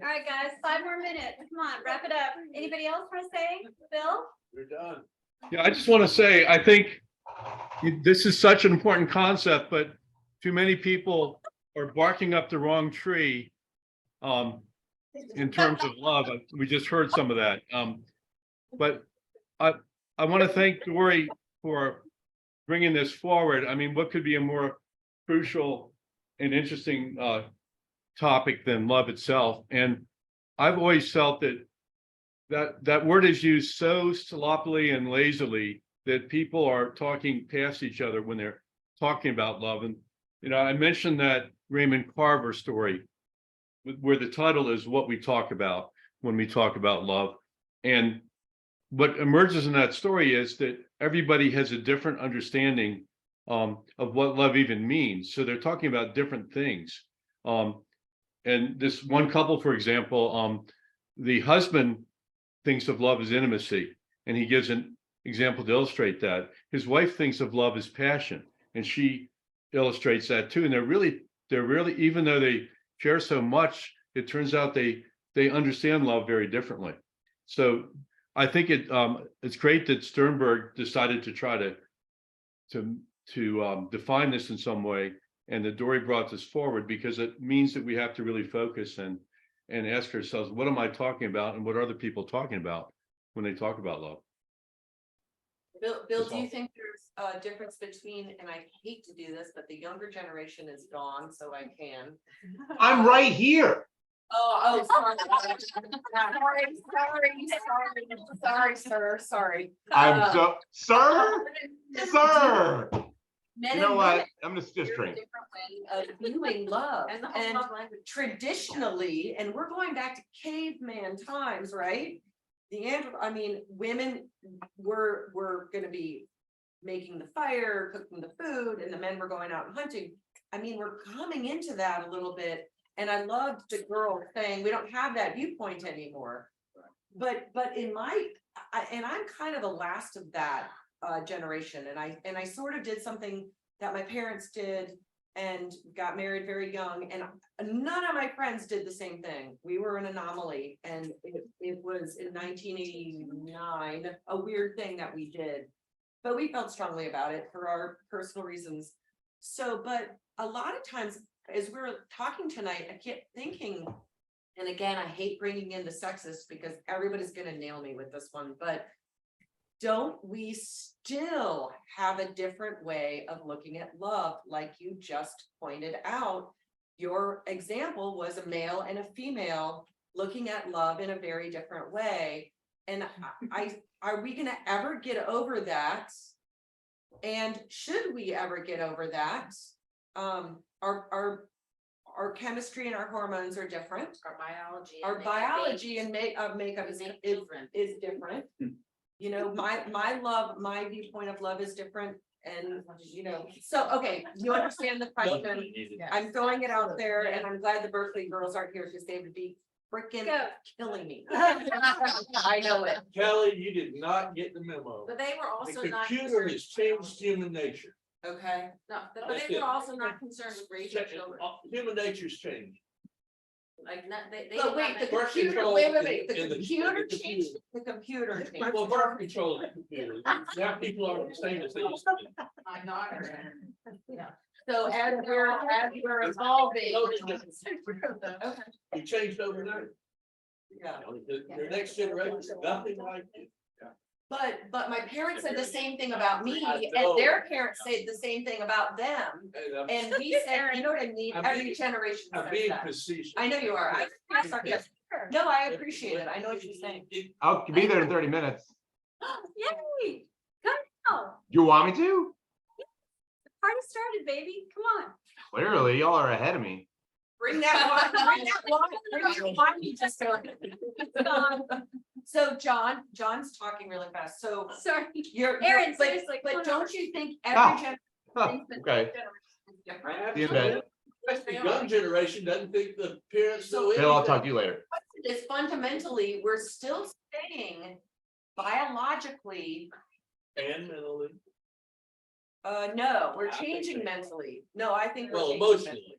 All right, guys, 5 more minutes. Come on, wrap it up. Anybody else want to say? Bill? We're done. Yeah, I just want to say, I think this is such an important concept, but too many people are barking up the wrong tree in terms of love. We just heard some of that. But I want to thank Dori for bringing this forward. I mean, what could be a more crucial and interesting topic than love itself? And I've always felt that word is used so sloppily and lazily that people are talking past each other when they're talking about love. And I mentioned that Raymond Carver story where the title is What We Talk About When We Talk About Love. And what emerges in that story is that everybody has a different understanding of what love even means. So they're talking about different things. And this one couple, for example, the husband thinks of love as intimacy, and he gives an example to illustrate that. His wife thinks of love as passion, and she illustrates that too. And they're really, even though they share so much, it turns out they understand love very differently. So I think it's great that Sternberg decided to try to define this in some way, and that Dori brought this forward, because it means that we have to really focus and ask ourselves, what am I talking about, and what are other people talking about when they talk about love? Bill, do you think there's a difference between, and I hate to do this, but the younger generation is gone, so I can. I'm right here. Oh, sorry, sorry. I'm so, sir. Men You know and what? women, I'm just there's a drink. different way of viewing love. And traditionally, and we're going back to caveman times, right? Women were gonna be making the fire, cooking the food, and the men were going out and hunting. We're coming into that a little bit. And I loved the girl saying, we don't have that viewpoint anymore. But in I'm kind of the last of that generation. And I sort of did something that my parents did and got married very young. And none of my friends did the same thing. We were an anomaly. And it was in 1989, a weird thing that we did. but we felt strongly about it for our personal reasons. So, but a lot of times, as we're talking tonight, I kept thinking, and again, I hate bringing in the sexist because everybody's gonna nail me with this one, but don't we still have a different way of looking at love, like you just pointed out? Your example was a male and a female looking at love in a very different way. And are we gonna ever get over that? And should we ever get over that? Our chemistry and our hormones are different. Our biology and makeup is different. You know, my viewpoint of love is different. And, you know, so, okay, you understand the question. I'm throwing it out there, and I'm glad the Berkeley girls aren't here because they would be freaking killing me. I know it. Kelly, you did not get the memo. But they were also The not computer concerned. has changed human nature. Okay. No, but they were also not concerned with racial children. Human nature's changed. Like, not, they. But wait, the Birth computer, control wait, in the the computer computer. changed, the computer changed. Well, birth control is the computer. Now people aren't the same as they used to be. My daughter. Yeah. So as we're evolving. Okay. You changed overnight. Yeah. The next generation is nothing like you. But my parents said the same thing about me, I and know. their parents said the same thing about them. And we said, you know what I mean, I'm every being- generation I'm says being that. facetious. I know you are. Yes. No, I appreciate it. I know what you're saying. I'll be there in 30 minutes. Yay, come now. You want me to? Party started, baby. Come on. Clearly, y'all are ahead of me. Bring that one, bring that one, bring that one, you just go. So John's talking really fast, so Sorry. Aaron, seriously, come but on. don't you think Ah. every Huh, generation thinks that okay. their generation is different? See you in bed. The young generation doesn't think the parents know Bill, I'll anything. talk to you later. Is fundamentally, we're still staying biologically, And mentally, no, we're changing mentally. No, I think we're well, changing mentally. emotionally.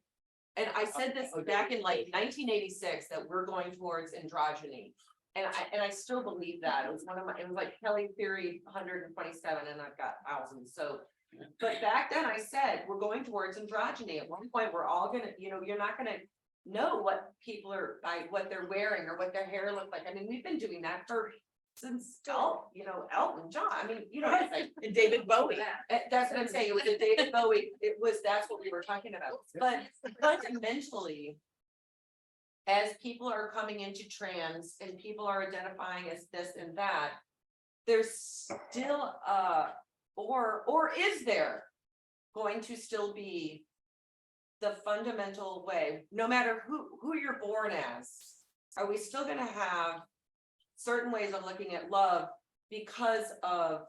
And I said this back in like 1986, that we're going towards androgyny. And I still believe that. It was it was like Kelly Theory 127, and I've got thousands, so. But back then I said, we're going towards androgyny. At one point, we're all gonna, you know, you're not gonna know what people are, like, what they're wearing or what their hair looks like. I mean, we've been doing that since Elton John. I mean, you know what I'm saying? And David Bowie. That's what I'm saying. It was a David Bowie. That's what we were talking about. But fundamentally, as people are coming into trans and people are identifying as this and that, there's still or is there going to still be the fundamental way, no matter who you're born as, are we still gonna have certain ways of looking at love because of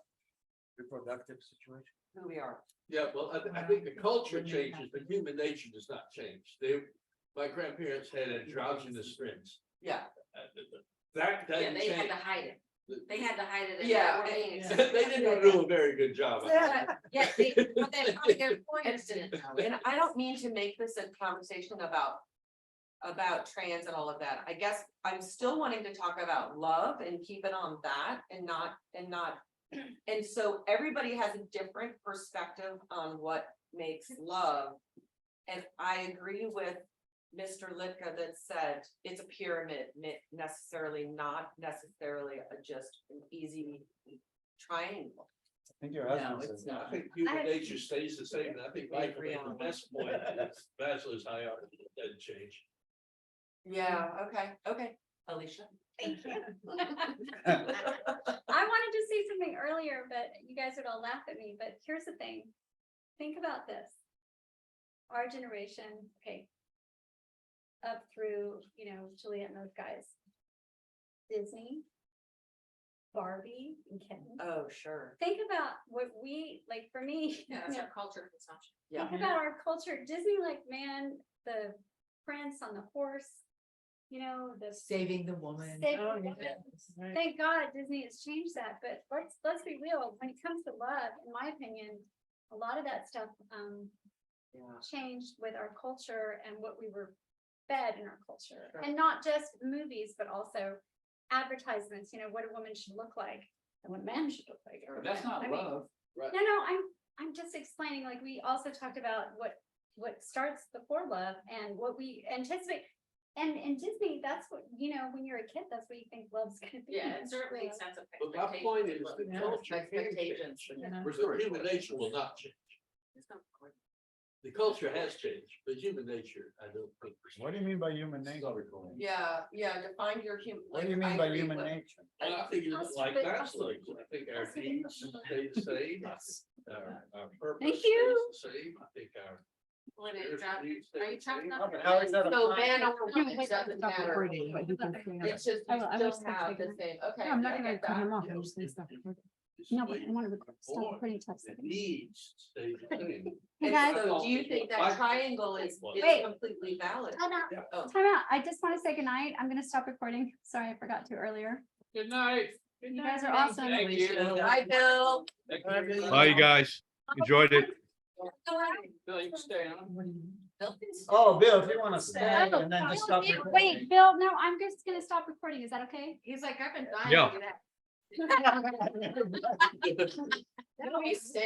Reproductive situation. who we are? Yeah, well, I think the culture changes, but human nature does not change. My grandparents had androgynous friends. Yeah. That Yeah, doesn't they had change. to hide it. They had to hide it. and Yeah. they were being They didn't do a very good job. Yeah, but then probably their employers didn't know. And I don't mean to make this a conversation about trans and all of that. I guess I'm still wanting to talk about love and keep it on that and not. And so everybody has a different perspective on what makes love. And I agree with Mr. Litka that said it's a pyramid, not necessarily just an easy triangle. I think your No, husband it's says not. I think human nature stays the same, and I think Michael made the best point. Bachelor's hierarchy doesn't change. Yeah, okay, Alicia. Thank you. I wanted to say something earlier, but you guys would all laugh at me, but here's the thing. Think about this. Our generation, okay. Up through, Juliet and those guys. Disney. Barbie and Ken. Oh, sure. Think about what like for me. Yeah, that's our culture consumption. Yeah. Think about our culture. Disney, like, man, the prince on the horse, the Saving the woman. Saving the woman. Thank God Disney has changed that, but let's be real. When it comes to love, in my opinion, a lot of that stuff changed with our culture and what we were fed in our culture, and not just movies, but also advertisements. What a woman should look like and what a man should look like. That's not I mean, love. No, I'm just explaining, like, we also talked about what starts before love and what we anticipate. And in Disney, that's what, when you're a kid, that's what you think love's gonna be. Yeah, it certainly makes sense of But my point is the culture. expectations. But human nature will not change. The culture has changed, but human nature, I don't think. What do you mean by human nature? Yeah, define your human. What do you mean by human nature? And I think it's like that, so I think our needs stay the same, our purpose stays you. the same, I think our. Are you talking about? But how is that a So crime? man or woman, it doesn't matter. It's just, I you will- I still will stop have the taking same, okay. I'm not yeah, I gonna get cut that. him off. I'm just gonna stop recording. This No, but way I want to stop born, recording touch. the needs stay the same. Hey, And guys. so do you think that triangle is Wait. completely valid? Time out. Oh. Time out. I just want to say goodnight. I'm gonna stop recording. Sorry, I forgot to earlier. Good night. You guys are awesome. Thank you. Bye, Bill. Bye, you guys. Enjoyed it. Bill, you can stay on. Oh, Bill, if you want to stay Oh, and then just Bill, stop yeah, recording. wait, Bill, no, I'm just gonna stop recording. Is that okay? He's like, I've been dying Yeah. to do that. Let me stay.